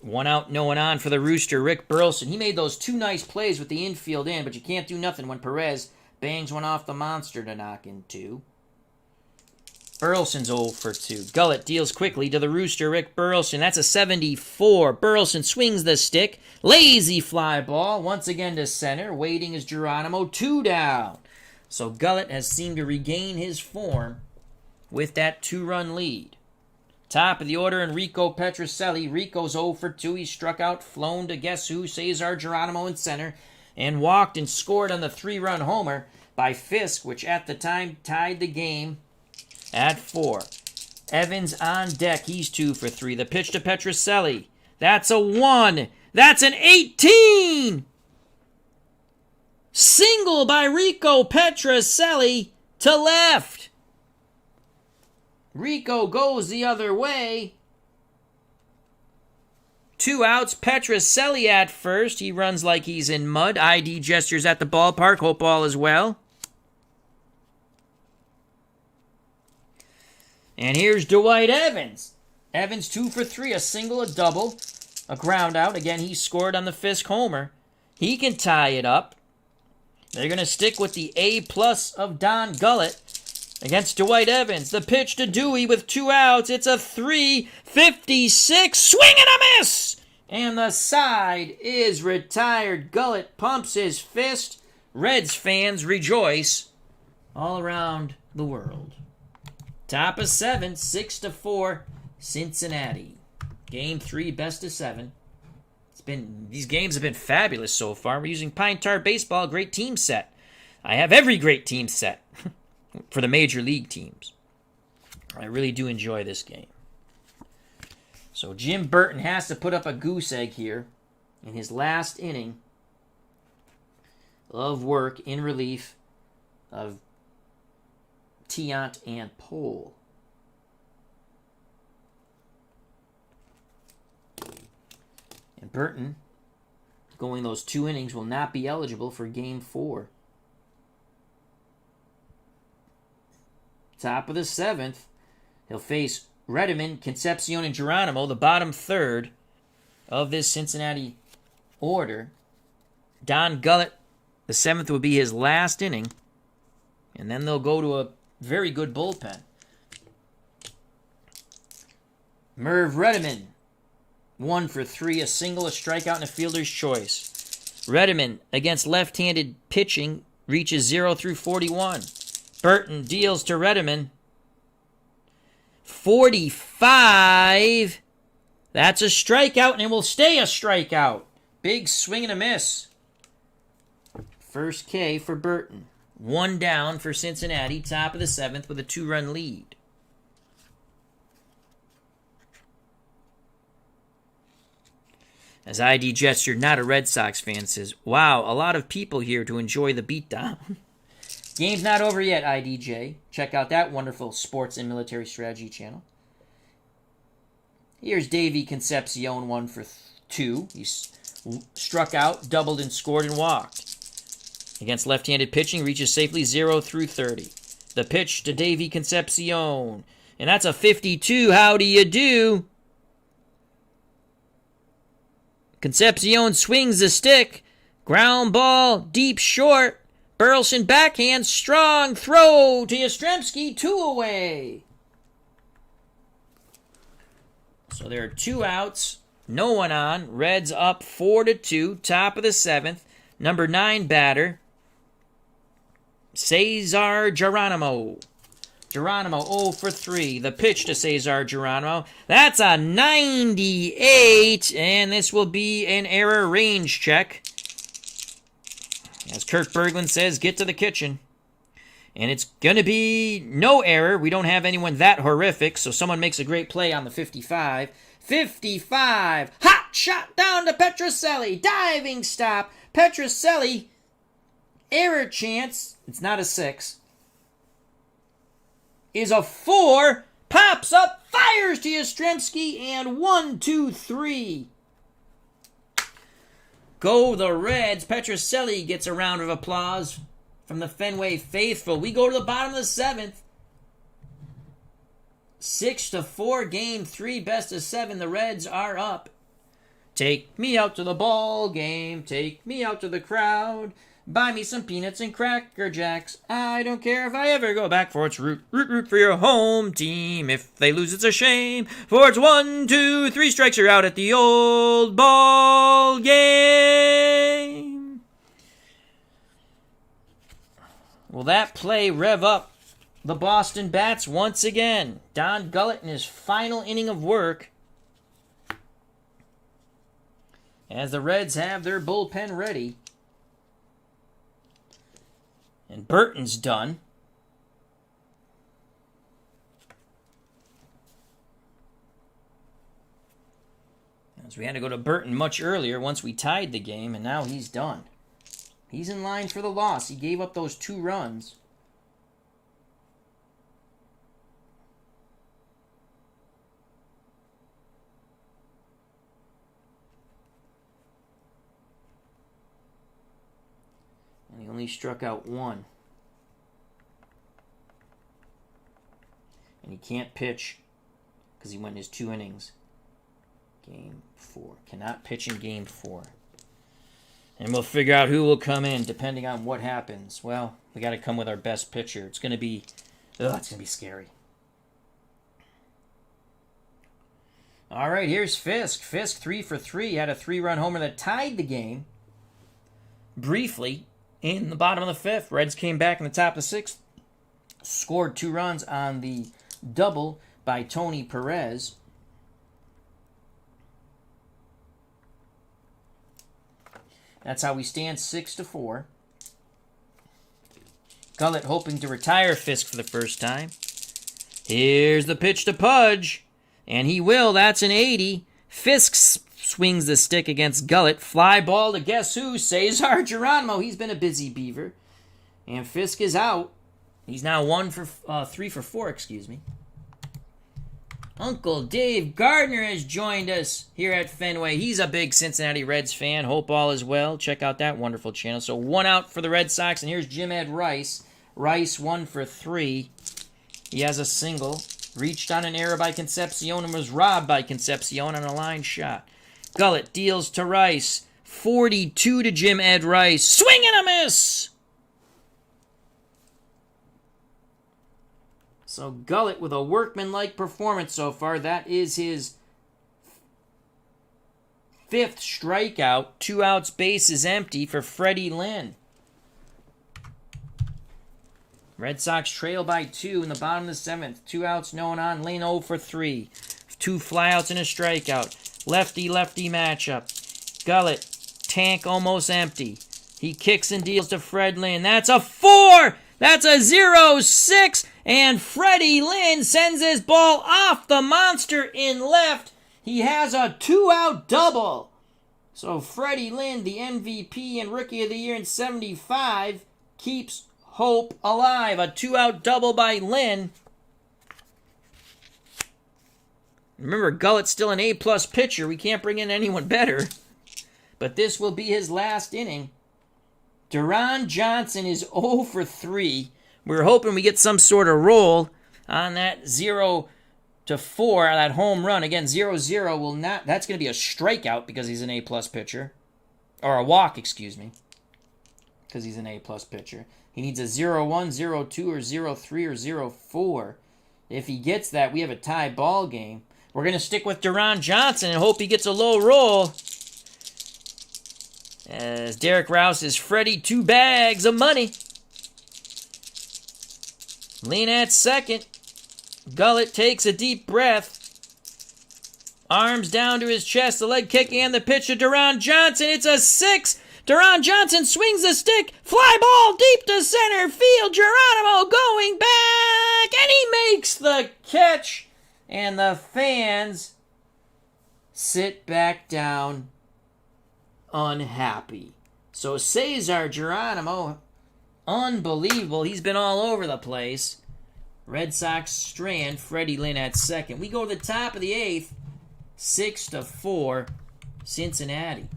Speaker 2: One out, no one on for the Rooster, Rick Burleson. He made those 2 nice plays with the infield in, but you can't do nothing when Perez bangs one off the monster to knock in 2. Burleson's 0 for 2. Gullett deals quickly to the Rooster, Rick Burleson. That's a 74. Burleson swings the stick. Lazy fly ball. Once again to center. Waiting is Geronimo. 2 down. So Gullett has seemed to regain his form with that 2-run lead. Top of the order, Enrico PETROCELLI. Rico's 0 for 2. He struck out, flown to guess who? Cesar Geronimo in center. And walked and scored on the 3-run homer by Fisk, which at the time tied the game at 4. Evans on deck. He's 2 for 3. The pitch to PETROCELLI. That's a 1. That's an 18! Single by Rico PETROCELLI to left. Rico goes the other way. 2 outs. PETROCELLI at first. He runs like he's in mud. ID gestures at the ballpark. Hope all is well. And here's Dwight Evans. Evans 2 for 3. A single, a double, a ground out. Again, he scored on the Fisk homer. He can tie it up. They're going to stick with the A-plus of Don Gullett against Dwight Evans. The pitch to Dewey with 2 outs. It's a 3-56. Swing and a miss! And the side is retired. Gullett pumps his fist. Reds fans rejoice all around the world. Top of 7, 6-4, Cincinnati. Game 3, best of 7. These games have been fabulous so far. We're using Pine Tar Baseball, great team set. I have every great team set for the major league teams. I really do enjoy this game. So Jim Burton has to put up a goose egg here in his last inning of work in relief of Tiant and Pole. And Burton, going those 2 innings, will not be eligible for Game 4. Top of the 7th, he'll face RETTENMUND, CONCEPCION, and Geronimo, the bottom third of this Cincinnati order. Don Gullett The 7th will be his last inning. And then they'll go to a very good bullpen. MERV Rettenmund, 1 for 3, a single, a strikeout, and a fielder's choice. Rettenmund against left-handed pitching reaches 0 through 41. Burton deals to Rettenmund. 45. That's a strikeout, and it will stay a strikeout. Big swing and a miss. First K for Burton. 1 down for Cincinnati, top of the 7th with a 2-run lead. As ID Gesture, not a Red Sox fan, says, wow, a lot of people here to enjoy the beatdown. Game's not over yet, IDJ. Check out that wonderful sports and military strategy channel. Here's Davey Concepcion, 1 for 2. He struck out, doubled, and scored and walked. Against left-handed pitching, reaches safely 0 through 30. The pitch to Davey Concepcion. And that's a 52. How do you do? Concepcion swings the stick. Ground ball, deep short. Burleson backhand, strong throw to Yastrzemski, 2 away. So there are 2 outs, no one on. Reds up 4-2, top of the 7th. Number 9 batter, Cesar Geronimo. Geronimo 0 for 3. The pitch to Cesar Geronimo. That's a 98, and this will be an error range check. As Kirk Berglund says, get to the kitchen. And it's going to be no error. We don't have anyone that horrific, so someone makes a great play on the 55. 55! Hot shot down to PETROCELLI. Diving stop. PETROCELLI. Error chance. It's not a 6. Is a 4. Pops up. Fires to Yastrzemski. And 1, 2, 3. Go the Reds. PETROCELLI gets a round of applause from the Fenway faithful. We go to the bottom of the 7th. 6-4, game 3, best of 7. The Reds are up. Take me out to the ball game. Take me out to the crowd. Buy me some peanuts and Cracker Jacks. I don't care if I ever go back, for it's root for your home team. If they lose, it's a shame. For it's 1, 2, 3 strikes, you're out at the old ball game. Will that play rev up the Boston Bats once again? Don Gullett in his final inning of work, as the Reds have their bullpen ready. And Burton's done. As we had to go to Burton much earlier once we tied the game, and now he's done. He's in line for the loss. He gave up those 2 runs. And he only struck out 1. And he can't pitch because he went his 2 innings. Game 4. Cannot pitch in Game 4. And we'll figure out who will come in depending on what happens. Well, we got to come with our best pitcher. It's going to be... it's going to be scary. All right, here's Fisk. Fisk 3 for 3. Had a 3-run homer that tied the game. Briefly, in the bottom of the 5th. Reds came back in the top of the 6th. Scored 2 runs on the double by Tony Perez. That's how we stand, 6-4. Gullett hoping to retire Fisk for the first time. Here's the pitch to Pudge. And he will. That's an 80. Fisk swings the stick against Gullett. Fly ball to guess who? Cesar Geronimo. He's been a busy beaver. And Fisk is out. He's now 3 for 4, excuse me. Uncle Dave Gardner has joined us here at Fenway. He's a big Cincinnati Reds fan. Hope all is well. Check out that wonderful channel. So 1 out for the Red Sox, and here's Jim Ed Rice. Rice 1 for 3. He has a single. Reached on an error by Concepcion and was robbed by Concepcion on a line shot. Gullett deals to Rice. 42 to Jim Ed Rice. Swing and a miss! So Gullett with a workmanlike performance so far. That is his 5th strikeout. 2 outs, bases empty for Freddie Lynn. Red Sox trail by 2 in the bottom of the 7th. 2 outs, no one on. Lynn 0 for 3. 2 flyouts and a strikeout. Lefty-lefty matchup. Gullett, tank almost empty. He kicks and deals to Fred Lynn. That's a 4! That's a 0-6! And Freddie Lynn sends his ball off the monster in left. He has a 2-out double. So Freddie Lynn, the MVP and Rookie of the Year in 75, keeps hope alive. A 2-out double by Lynn. Remember, Gullett's still an A-plus pitcher. We can't bring in anyone better. But this will be his last inning. DERON Johnson is 0 for 3. We're hoping we get some sort of roll on that 0-4, that home run. Again, 0-0 will not... That's going to be a strikeout because he's an A-plus pitcher. Or a walk, excuse me. Because he's an A-plus pitcher. He needs a 0-1, 0-2, or 0-3, or 0-4. If he gets that, we have a tie ball game. We're going to stick with DERON Johnson and hope he gets a low roll. As Derek Rouse is Freddie 2 bags of money. Lean at second. Gullett takes a deep breath. Arms down to his chest, the leg kick and the pitch to DERON Johnson. It's a 6. DERON Johnson swings the stick. Fly ball deep to center field. Geronimo going back. And he makes the catch. And the fans sit back down unhappy. So Cesar Geronimo, unbelievable. He's been all over the place. Red Sox strand Freddie Lynn at second. We go to the top of the 8th. 6-4, Cincinnati.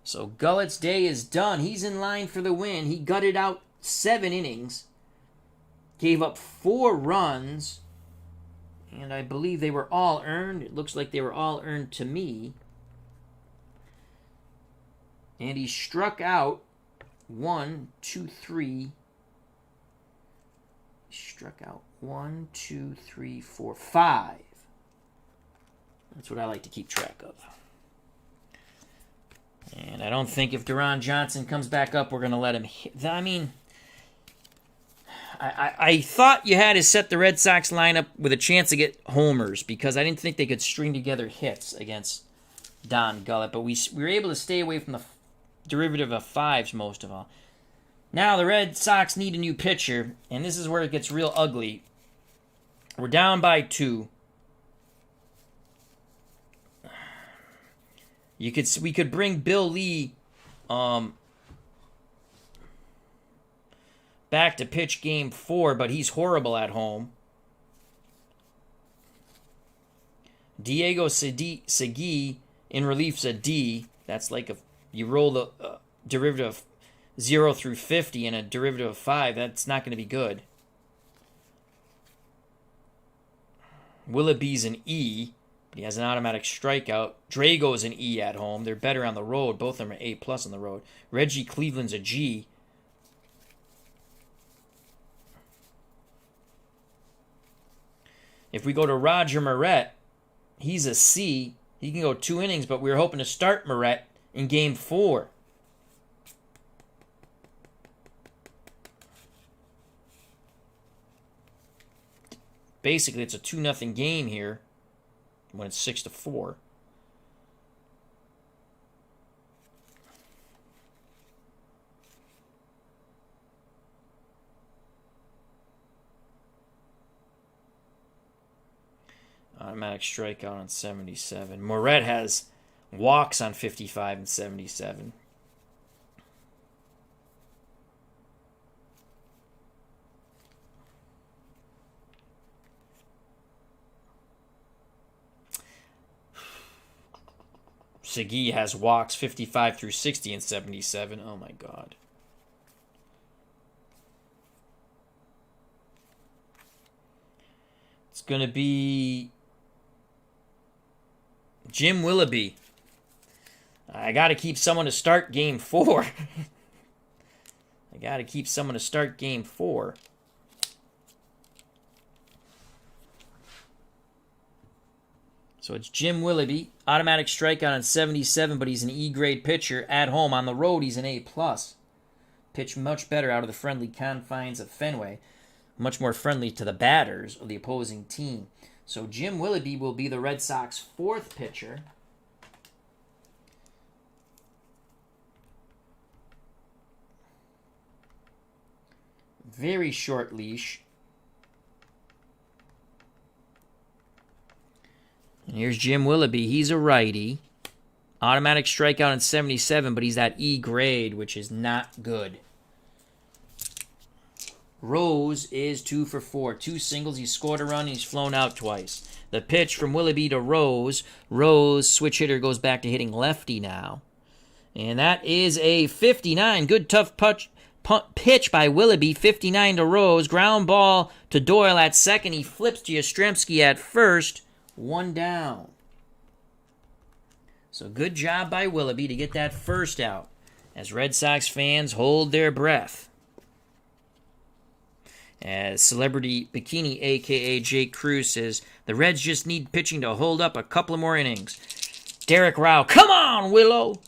Speaker 2: So Gullett's day is done. He's in line for the win. He gutted out 7 innings. Gave up 4 runs. And I believe they were all earned. It looks like they were all earned to me. And he struck out 1, 2, 3. He struck out 1, 2, 3, 4, 5. That's what I like to keep track of. And I don't think if DERON Johnson comes back up, we're going to let him hit. I mean, I thought you had to set the Red Sox lineup with a chance to get homers because I didn't think they could string together hits against Don Gullett. But we were able to stay away from the derivative of 5s most of all. Now the Red Sox need a new pitcher, and this is where it gets real ugly. We're down by 2. We could bring Bill Lee back to pitch game 4, but he's horrible at home. Diego Segui in relief's a D. That's like you roll the derivative of 0 through 50 and a derivative of 5. That's not going to be good. Willoughby's an E, but he has an automatic strikeout. Drago's an E at home. They're better on the road. Both of them are A+ on the road. Reggie Cleveland's a G. If we go to Roger Moret, he's a C. He can go 2 innings, but we were hoping to start Moret in game 4. Basically, it's a 2-0 game here when it's 6-4. Automatic strikeout on 77. Moret has walks on 55 and 77. Segui has walks 55 through 60 and 77. Oh my God. It's going to be Jim Willoughby I got to keep someone to start game 4. I got to keep someone to start game 4. So it's Jim Willoughby. Automatic strikeout on 77, but he's an E-grade pitcher. At home, on the road, he's an A+. Pitched much better out of the friendly confines of Fenway. Much more friendly to the batters of the opposing team. So Jim Willoughby will be the Red Sox 4th pitcher. Very short leash. And here's Jim Willoughby. He's a righty. Automatic strikeout in 77, but he's that E grade, which is not good. Rose is 2 for 4. 2 singles. He's scored a run. He's flown out twice. The pitch from Willoughby to Rose. Rose, switch hitter, goes back to hitting lefty now. And that is a 59. Good, tough pitch by Willoughby. 59 to Rose. Ground ball to Doyle at second. He flips to Yastrzemski at first. 1 down. So good job by Willoughby to get that first out as Red Sox fans hold their breath. As Celebrity Bikini, a.k.a. Jake Cruz, says, the Reds just need pitching to hold up a couple of more innings. Derek Rao, come on, Willow!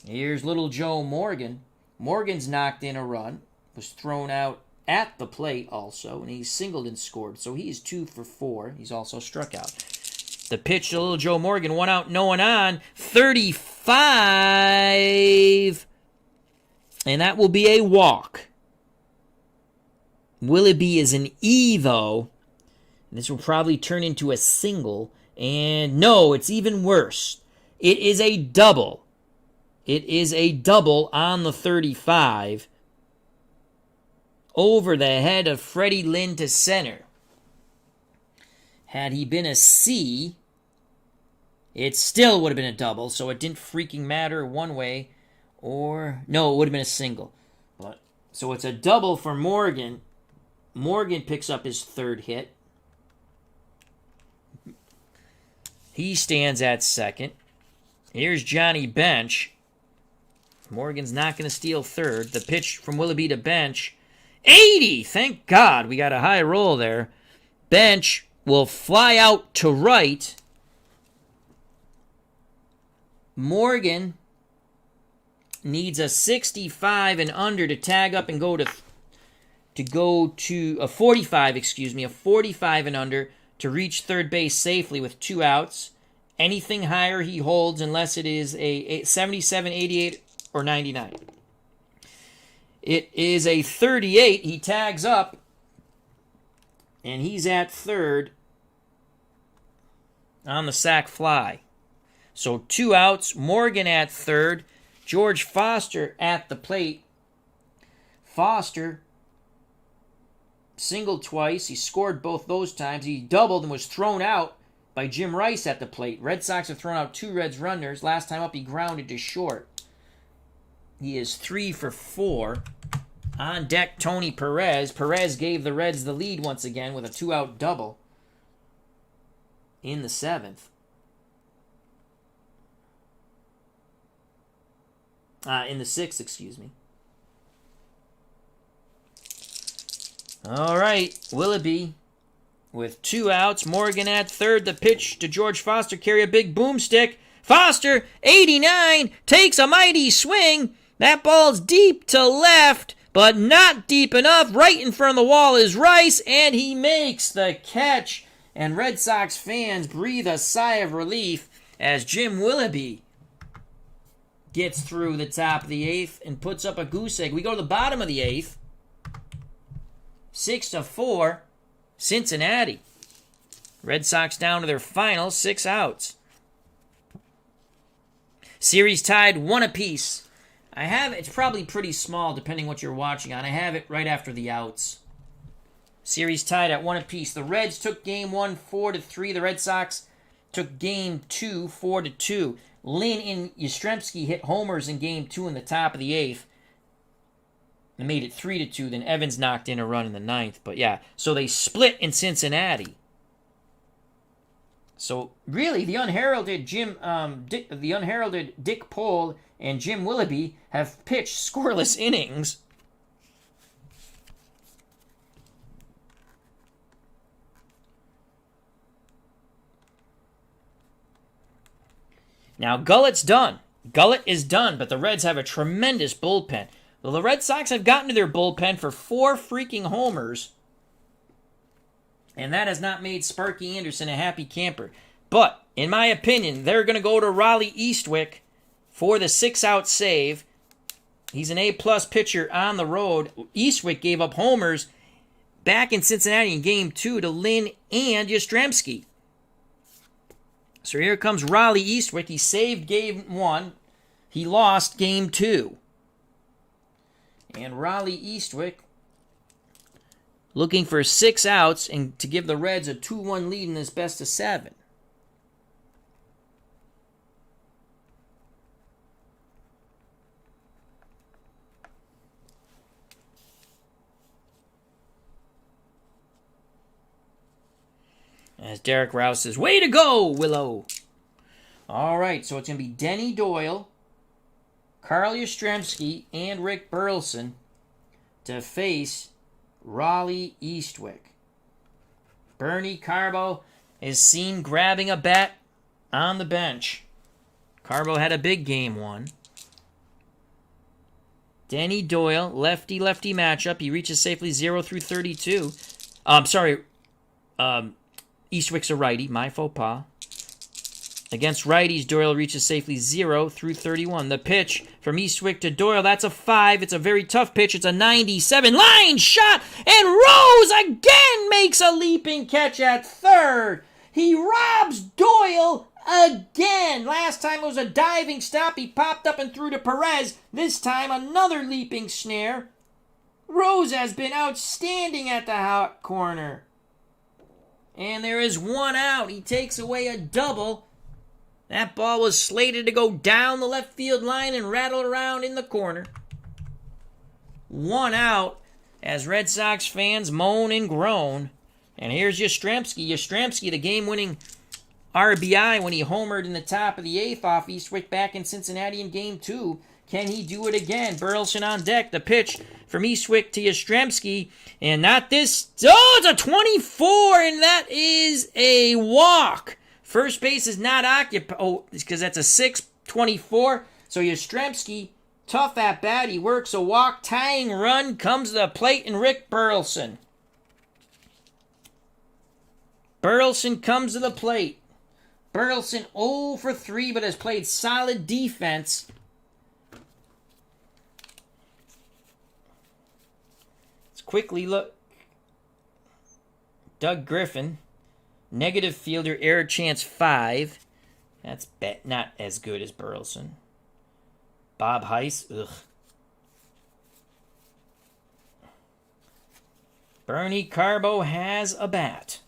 Speaker 2: Here's little Joe Morgan. Morgan's knocked in a run, was thrown out at the plate also, and he's singled and scored. So he's 2 for 4. He's also struck out. The pitch to little Joe Morgan, 1 out, no one on, 35. And that will be a walk. Willoughby is an E, though. This will probably turn into a single. And no, it's even worse. It is a double. It is a double on the 35. Over the head of Freddie Lynn to center. Had he been a C, it still would have been a double, so it didn't freaking matter one way. Or, no, it would have been a single. But so it's a double for Morgan. Morgan picks up his 3rd hit. He stands at second. Here's Johnny Bench. Morgan's not going to steal 3rd. The pitch from Willoughby to Bench. 80! Thank God we got a high roll there. Bench will fly out to right. Morgan needs a 65 and under to tag up and go to a 45, a 45 and under to reach third base safely with 2 outs. Anything higher he holds unless it is a 77, 88, or 99. It is a 38. He tags up, and he's at third on the sac fly. So 2 outs, Morgan at third, George Foster at the plate. Foster singled twice. He scored both those times. He doubled and was thrown out by Jim Rice at the plate. Red Sox have thrown out 2 Reds runners. Last time up, he grounded to short. He is 3 for 4. On deck, Tony Perez. Perez gave the Reds the lead once again with a 2-out double in the 7th. In the 6th, excuse me. All right, Willoughby with 2 outs. Morgan at third. The pitch to George Foster. Carry a big boomstick. Foster, 89, takes a mighty swing. That ball's deep to left, but not deep enough. Right in front of the wall is Rice, and he makes the catch. And Red Sox fans breathe a sigh of relief as Jim Willoughby gets through the top of the 8th and puts up a goose egg. We go to the bottom of the 8th. 6-4, Cincinnati. Red Sox down to their final 6 outs. Series tied 1 apiece. It's probably pretty small depending what you're watching on. I have it right after the outs. Series tied at 1 apiece. The Reds took game 1 4-3. The Red Sox took game 2 4-2. Lynn and Yastrzemski hit homers in game 2 in the top of the 8th. They made it 3-2. Then Evans knocked in a run in the 9th. But yeah, so they split in Cincinnati. So really, the unheralded Dick Pole and Jim Willoughby have pitched scoreless innings. Now Gullett's done. Gullett is done, but the Reds have a tremendous bullpen. Well, the Red Sox have gotten to their bullpen for 4 freaking homers, and that has not made Sparky Anderson a happy camper. But, in my opinion, they're going to go to Raleigh Eastwick for the 6-out save. He's an A-plus pitcher on the road. Eastwick gave up homers back in Cincinnati in Game 2 to Lynn and Yastrzemski. So here comes Raleigh Eastwick. He saved Game 1. He lost Game 2. And Raleigh Eastwick looking for 6 outs and to give the Reds a 2-1 lead in this best of 7. As Derek Rouse says, way to go, Willow. All right, so it's going to be Denny Doyle, Carl Yastrzemski, and Rick Burleson to face Raleigh Eastwick. Bernie Carbo is seen grabbing a bat on the bench. Carbo had a big Game 1. Denny Doyle, lefty-lefty matchup. He reaches safely 0 through 32. Eastwick's a righty, my faux pas. Against righties, Doyle reaches safely 0 through 31. The pitch from Eastwick to Doyle, that's a 5. It's a very tough pitch. It's a 97. Line shot, and Rose again makes a leaping catch at third. He robs Doyle again. Last time it was a diving stop. He popped up and threw to Perez. This time, another leaping snare. Rose has been outstanding at the hot corner. And there is 1 out. He takes away a double. That ball was slated to go down the left field line and rattle around in the corner. 1 out as Red Sox fans moan and groan. And here's Yastrzemski. Yastrzemski, the game-winning RBI when he homered in the top of the 8th off Eastwick back in Cincinnati in Game 2. Can he do it again? Burleson on deck. The pitch from Eastwick to Yastrzemski. And not this. Oh, it's a 24, and that is a walk. First base is not occupied. Oh, because that's a 6-24. So Yastrzemski, tough at bat. He works a walk. Tying run comes to the plate, and Rick Burleson. Burleson comes to the plate. Burleson 0 for 3, but has played solid defense. Let's quickly look. Doug Griffin. Negative fielder, error chance 5. That's not as good as Burleson. Bob Heiss, ugh. Bernie Carbo has a bat.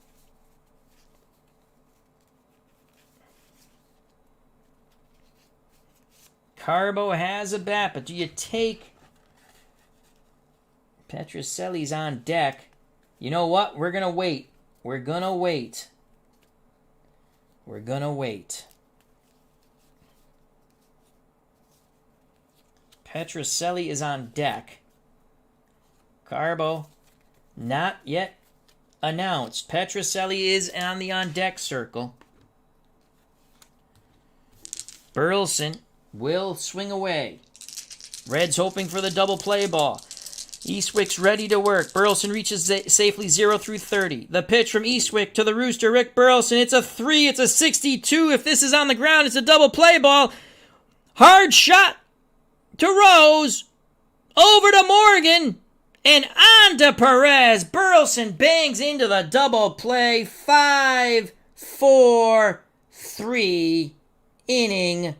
Speaker 2: Carbo has a bat, but do you take... Petrocelli's on deck. You know what? We're going to wait. We're going to wait. We're going to wait. Petrocelli is on deck. Carbo, not yet announced. Petrocelli is on the on-deck circle. Burleson will swing away. Reds hoping for the double play ball. Eastwick's ready to work. Burleson reaches safely 0 through 30. The pitch from Eastwick to the Rooster, Rick Burleson. It's a 3. It's a 62. If this is on the ground, it's a double play ball. Hard shot to Rose. Over to Morgan. And on to Perez. Burleson bangs into the double play. 5-4-3. Inning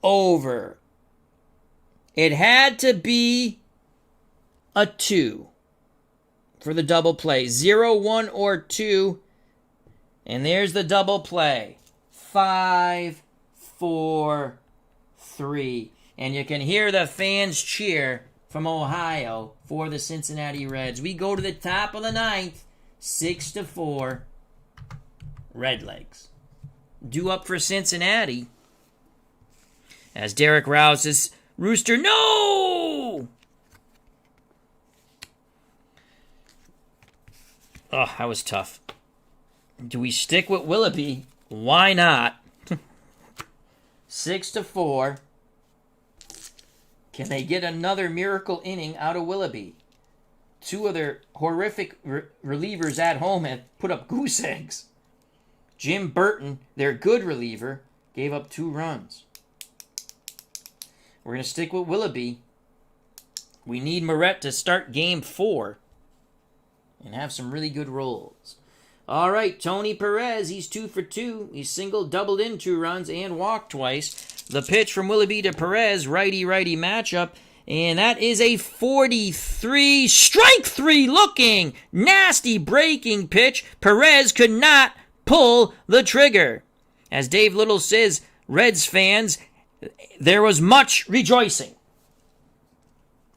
Speaker 2: over. It had to be a 2 for the double play. 0, 1, or 2. And there's the double play. 5-4-3. And you can hear the fans cheer from Ohio for the Cincinnati Reds. We go to the top of the 9th. 6-4. Redlegs. due up for Cincinnati. As Derek Rouse's rooster, no! Oh, that was tough. Do we stick with Willoughby? Why not? 6-4. Can they get another miracle inning out of Willoughby? Two of their horrific relievers at home have put up goose eggs. Jim Burton, their good reliever, gave up 2 runs. We're going to stick with Willoughby. We need Moret to start game 4 and have some really good rolls. All right, Tony Perez, he's 2 for 2. He's singled, doubled in 2 runs, and walked twice. The pitch from Willoughby to Perez, righty-righty matchup. And that is a 43, strike 3 looking, nasty breaking pitch. Perez could not pull the trigger. As Dave Little says, Reds fans, there was much rejoicing.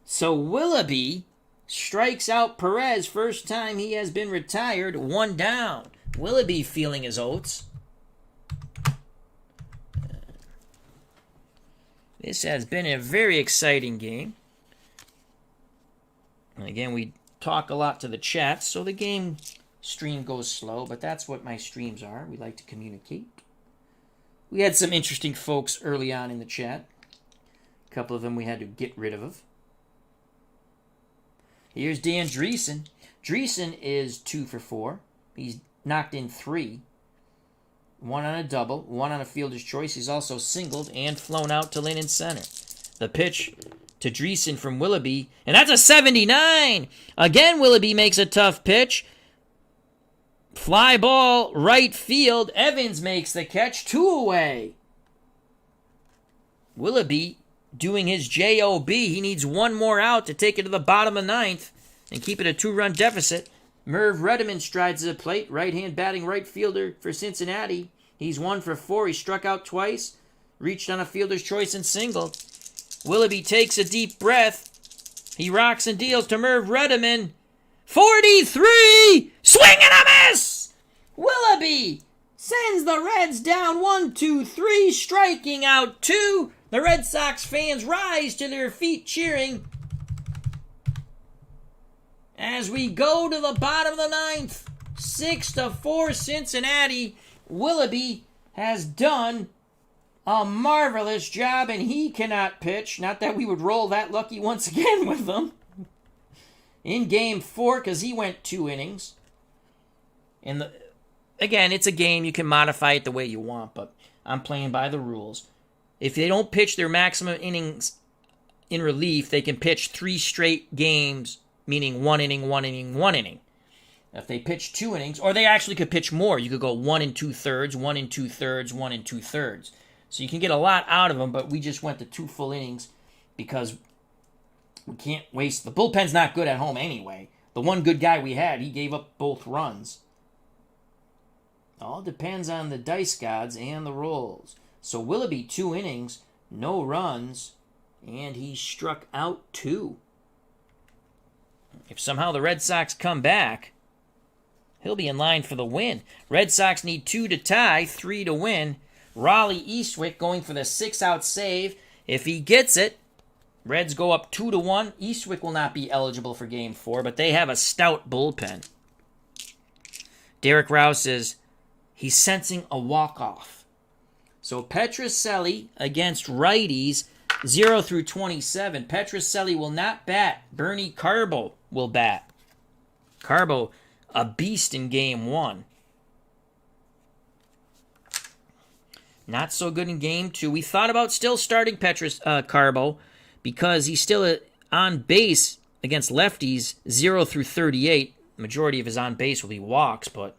Speaker 2: So Willoughby strikes out Perez, first time he has been retired, 1 down. Willoughby feeling his oats. This has been a very exciting game. And again, we talk a lot to the chat, so the game stream goes slow, but that's what my streams are. We like to communicate. We had some interesting folks early on in the chat. A couple of them we had to get rid of. Here's Dan Driessen. Driessen is 2 for 4. He's knocked in 3. 1 on a double, 1 on a fielder's choice. He's also singled and flown out to Lynn in center. The pitch to Driessen from Willoughby, and that's a 79! Again, Willoughby makes a tough pitch. Fly ball, right field. Evans makes the catch, 2 away. Willoughby doing his J.O.B. He needs 1 more out to take it to the bottom of the 9th and keep it a 2-run deficit. MERV RETTENMUND strides to the plate. Right-hand batting right fielder for Cincinnati. He's 1 for 4. He struck out twice. Reached on a fielder's choice and singled. Willoughby takes a deep breath. He rocks and deals to MERV RETTENMUND. 43! Swing and a miss! Willoughby sends the Reds down 1-2-3, striking out 2. The Red Sox fans rise to their feet cheering as we go to the bottom of the 9th. 6-4 Cincinnati. Willoughby has done a marvelous job, and he cannot pitch. Not that we would roll that lucky once again with them. In game 4, because he went 2 innings. And again, it's a game. You can modify it the way you want, but I'm playing by the rules. If they don't pitch their maximum innings in relief, they can pitch 3 straight games, meaning 1 inning, 1 inning, 1 inning. If they pitch 2 innings, or they actually could pitch more. You could go 1 2/3, 1 2/3, 1 2/3. So you can get a lot out of them, but we just went to 2 full innings because we can't waste. The bullpen's not good at home anyway. The one good guy we had, he gave up both runs. All depends on the dice gods and the rolls. So Willoughby, 2 innings, no runs, and he struck out 2. If somehow the Red Sox come back, he'll be in line for the win. Red Sox need 2 to tie, 3 to win. Raleigh Eastwick going for the 6-out save. If he gets it, Reds go up 2-1. Eastwick will not be eligible for Game 4, but they have a stout bullpen. Derek Rouse says he's sensing a walk-off. So Petrocelli against righties, 0-27. Petrocelli will not bat. Bernie Carbo will bat. Carbo, a beast in Game 1. Not so good in Game 2. We thought about still starting Carbo because he's still on base against lefties 0-38. Majority of his on base will be walks, but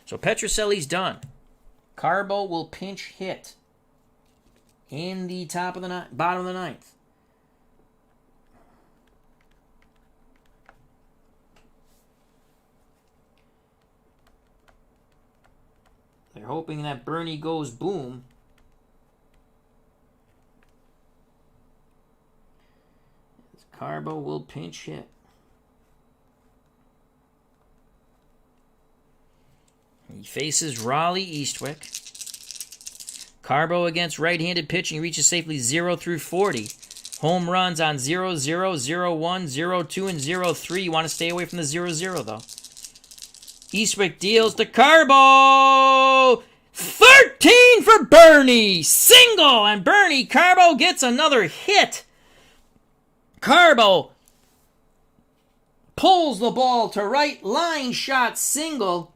Speaker 2: so Petrocelli's done. Carbo will pinch hit in the bottom of the 9th. They're hoping that Bernie goes boom. Carbo will pinch hit. He faces Raleigh Eastwick. Carbo against right-handed pitching reaches safely 0 through 40. Home runs on 0, 0, 0, 1, 0, 2, and 0, 3. You want to stay away from the 0, 0, though. Eastwick deals to Carbo. 13 for Bernie. Single. And Bernie, Carbo gets another hit. Carbo pulls the ball to right. Line shot single.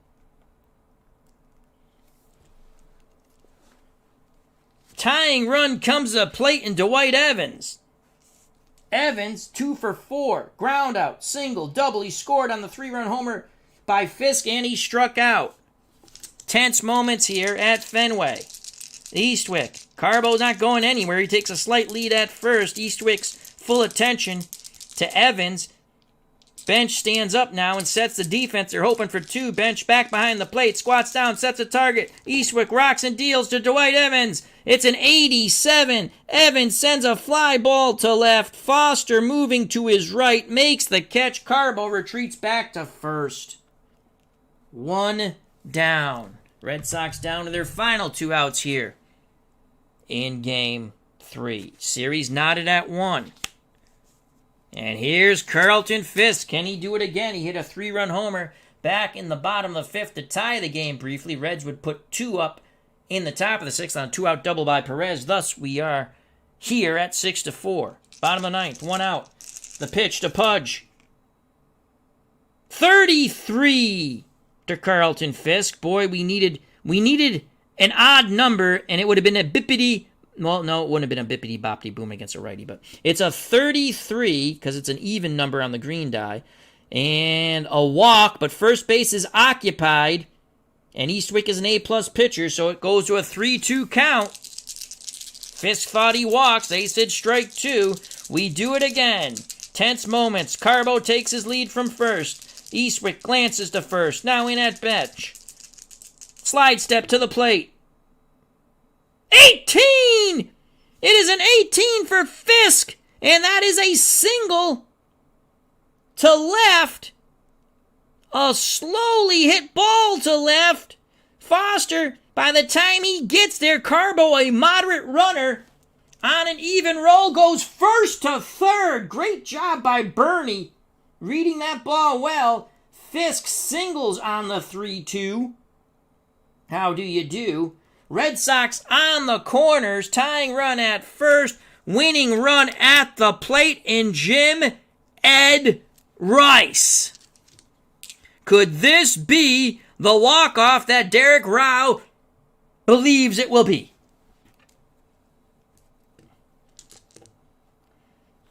Speaker 2: Tying run comes to the plate in Dwight Evans. Evans, 2 for 4. Ground out, single, double. He scored on the 3-run homer by Fisk, and he struck out. Tense moments here at Fenway. Eastwick. Carbo's not going anywhere. He takes a slight lead at first. Eastwick's full attention to Evans. Bench stands up now and sets the defense. They're hoping for 2. Bench back behind the plate. Squats down, sets a target. Eastwick rocks and deals to Dwight Evans. It's an 87. Evans sends a fly ball to left. Foster moving to his right. Makes the catch. Carbo retreats back to first. 1 down. Red Sox down to their final 2 outs here in Game 3. Series knotted at 1. And here's Carlton Fisk. Can he do it again? He hit a 3-run homer back in the bottom of the 5th to tie the game briefly. Reds would put 2 up in the top of the 6th on a 2-out double by Perez. Thus, we are here at 6-4. Bottom of the 9th, 1 out. The pitch to Pudge. 33 to Carlton Fisk. Boy, we needed an odd number, and it would have been a bippity. Well, no, it wouldn't have been a bippity-boppity boom against a righty, but it's a 33 because it's an even number on the green die. And a walk, but first base is occupied. And Eastwick is an A-plus pitcher, so it goes to a 3-2 count. Fisk thought he walks. They said strike 2. We do it again. Tense moments. Carbo takes his lead from first. Eastwick glances to first. Now in at bench. Slide step to the plate. 18! It is an 18 for Fisk, and that is a single to left. A slowly hit ball to left. Foster, by the time he gets there, Carbo, a moderate runner, on an even roll, goes first to third. Great job by Bernie, reading that ball well. Fisk singles on the 3-2. How do you do? Red Sox on the corners, tying run at first, winning run at the plate in Jim Ed Rice. Could this be the walk-off that Derek Rao believes it will be?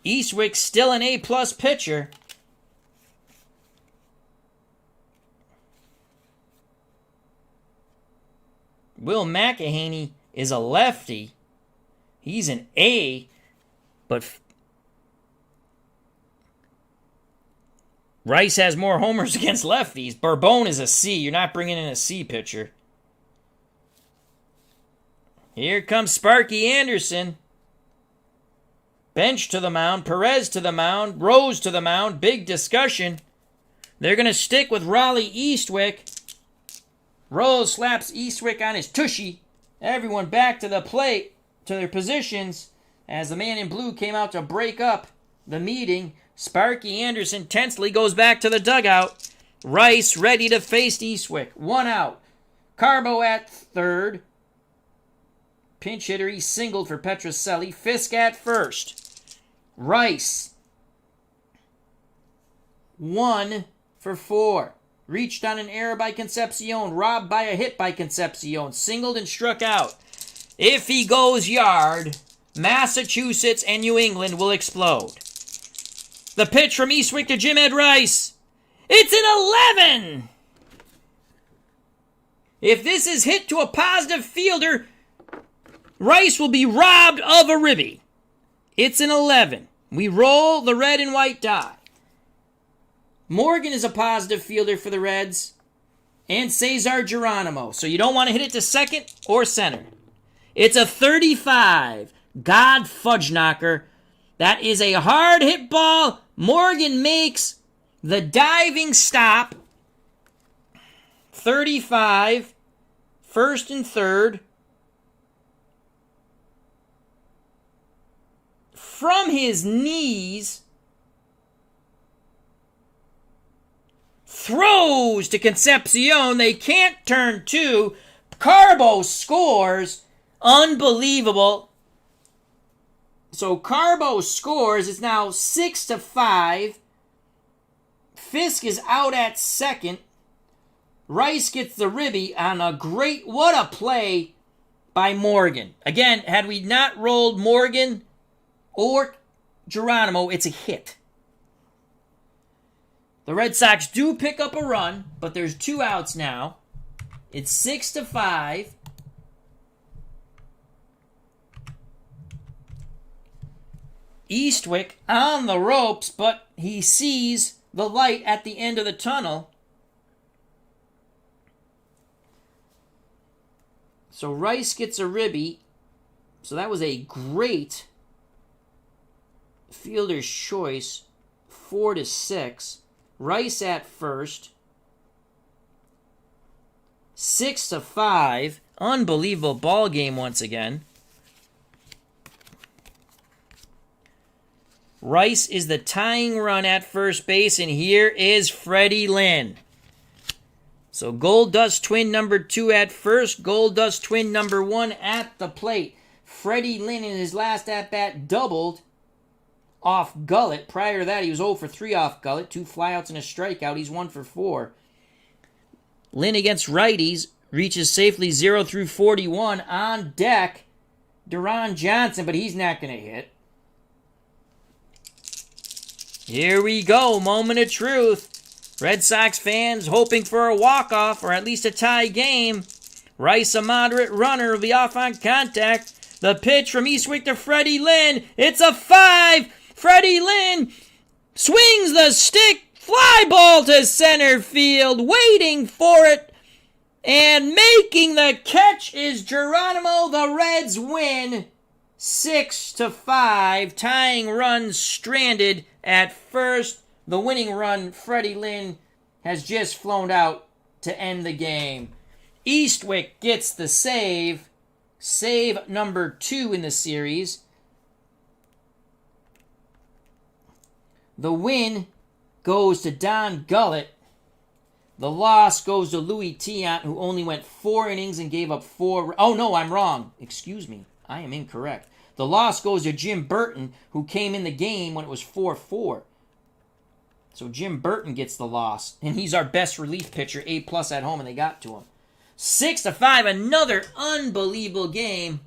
Speaker 2: Eastwick still an A-plus pitcher. Will McEhaney is a lefty. He's an A, but Rice has more homers against lefties. Bourbon is a C. You're not bringing in a C pitcher. Here comes Sparky Anderson. Bench to the mound. Perez to the mound. Rose to the mound. Big discussion. They're going to stick with Raleigh Eastwick. Rose slaps Eastwick on his tushy. Everyone back to the plate, to their positions, as the man in blue came out to break up the meeting. Sparky Anderson tensely goes back to the dugout. Rice ready to face Eastwick. 1 out. Carbo at third. Pinch hitter, he singled for Petrocelli. Fisk at first. Rice. 1 for 4. Reached on an error by Concepcion. Robbed by a hit by Concepcion. Singled and struck out. If he goes yard, Massachusetts and New England will explode. The pitch from Eastwick to Jim Ed Rice. It's an 11! If this is hit to a positive fielder, Rice will be robbed of a ribby. It's an 11. We roll the red and white die. Morgan is a positive fielder for the Reds. And Cesar Geronimo. So you don't want to hit it to second or center. It's a 35. God fudge knocker. That is a hard hit ball. Morgan makes the diving stop. 35. First and third. from his knees, throws to Concepcion. They can't turn two. Carbo scores. Unbelievable. So Carbo scores. It's now 6-5. Fisk is out at second. Rice gets the ribby on a great, what a play by Morgan. Again, had we not rolled Morgan or Geronimo, it's a hit. The Red Sox do pick up a run, but there's 2 outs now. It's 6-5. Eastwick on the ropes, but he sees the light at the end of the tunnel. So Rice gets a ribby. So that was a great fielder's choice. 4-6. Rice at first. 6-5. Unbelievable ball game once again. Rice is the tying run at first base, and here is Freddie Lynn. So Gold Dust Twin number 2 at first, Gold Dust Twin number 1 at the plate. Freddie Lynn in his last at-bat doubled off Gullett. Prior to that, he was 0 for 3 off Gullett. 2 flyouts and a strikeout. He's 1 for 4. Lynn against righties reaches safely 0 through 41. On deck, DERON Johnson, but he's not going to hit. Here we go, moment of truth. Red Sox fans hoping for a walk-off or at least a tie game. Rice, a moderate runner, will be off on contact. The pitch from Eastwick to Freddie Lynn. It's a 5. Freddie Lynn swings the stick. Fly ball to center field. Waiting for it. And making the catch is Geronimo. The Reds win 6-5. Tying run stranded at first. The winning run, Freddie Lynn, has just flown out to end the game. Eastwick gets the save. Save number 2 in the series. The win goes to Don Gullett. The loss goes to Luis Tiant, who only went 4 innings and gave up 4... Oh, no, I'm wrong. Excuse me. I am incorrect. The loss goes to Jim Burton, who came in the game when it was 4-4. So Jim Burton gets the loss. And he's our best relief pitcher, A+ at home, and they got to him. 6-5, another unbelievable game.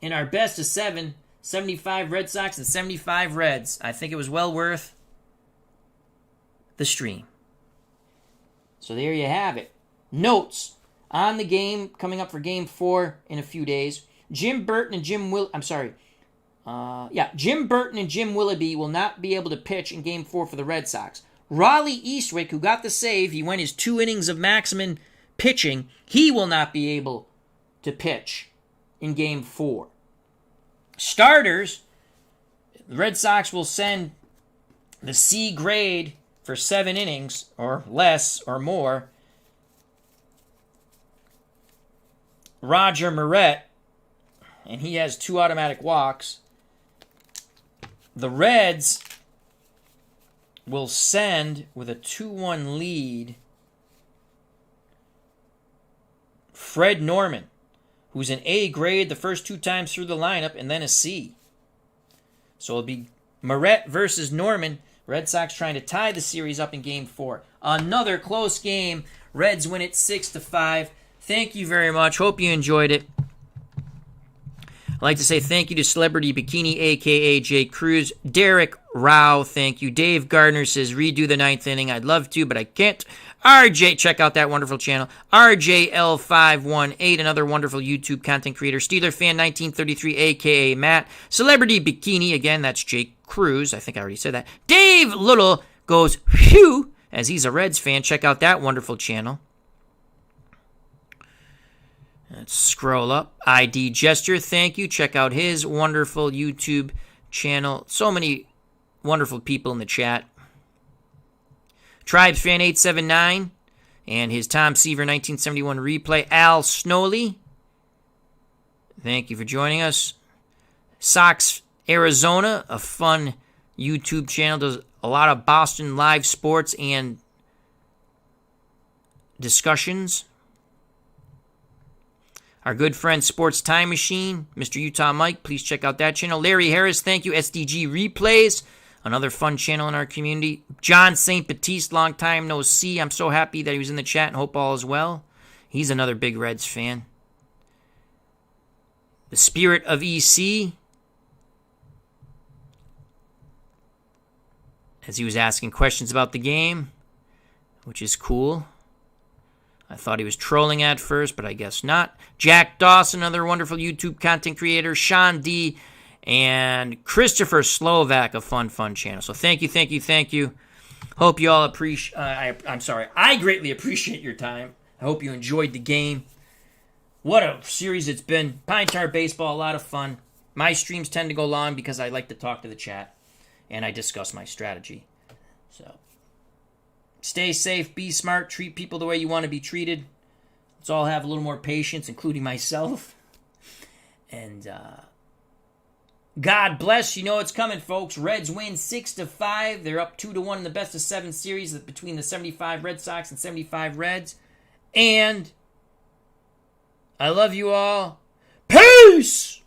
Speaker 2: In our best of 7, 75 Red Sox and 75 Reds. I think it was well worth the stream. So there you have it. Notes on the game coming up for Game 4 in a few days. Jim Burton and Jim Burton and Jim Willoughby will not be able to pitch in Game 4 for the Red Sox. Raleigh Eastwick, who got the save, he went his 2 innings of maximum pitching. He will not be able to pitch in Game 4. Starters, the Red Sox will send the C grade for 7 innings, or less, or more. Roger Moret, and he has 2 automatic walks. The Reds will send, with a 2-1 lead, Fred Norman, who's an A grade the first 2 times through the lineup, and then a C. So it'll be Moret versus Norman. Red Sox trying to tie the series up in Game 4. Another close game. Reds win it 6-5. Thank you very much. Hope you enjoyed it. I'd like to say thank you to Celebrity Bikini, a.k.a. Jake Cruz. Derek Rao, thank you. Dave Gardner says, redo the 9th inning. I'd love to, but I can't. RJ, check out that wonderful channel. RJL518, another wonderful YouTube content creator. Steeler Fan 1933, a.k.a. Matt. Celebrity Bikini, again, that's Jake Cruz. I think I already said that. Dave Little goes, phew, as he's a Reds fan. Check out that wonderful channel. Let's scroll up. ID Gesture, thank you. Check out his wonderful YouTube channel. So many wonderful people in the chat. Tribes Fan 879 and his Tom Seaver 1971 replay. Al Snowley, thank you for joining us. Sox Arizona, a fun YouTube channel, does a lot of Boston live sports and discussions. Our good friend Sports Time Machine, Mr. Utah Mike, please check out that channel. Larry Harris, thank you. SDG Replays, another fun channel in our community. John St. Baptiste, long time no see. I'm so happy that he was in the chat and hope all is well. He's another big Reds fan. The Spirit of EC, as he was asking questions about the game, which is cool. I thought he was trolling at first, but I guess not. Jack Dawson, another wonderful YouTube content creator. Sean D. And Christopher Slovak, a fun channel. So thank you. Hope you all appreciate... I greatly appreciate your time. I hope you enjoyed the game. What a series it's been. Pine Tar Baseball, a lot of fun. My streams tend to go long because I like to talk to the chat. And I discuss my strategy. So... stay safe, be smart, treat people the way you want to be treated. Let's all have a little more patience, including myself. And God bless. You know it's coming, folks. Reds win 6-5. They're up 2-1 in the best of 7 series between the 75 Red Sox and 75 Reds. And I love you all. Peace!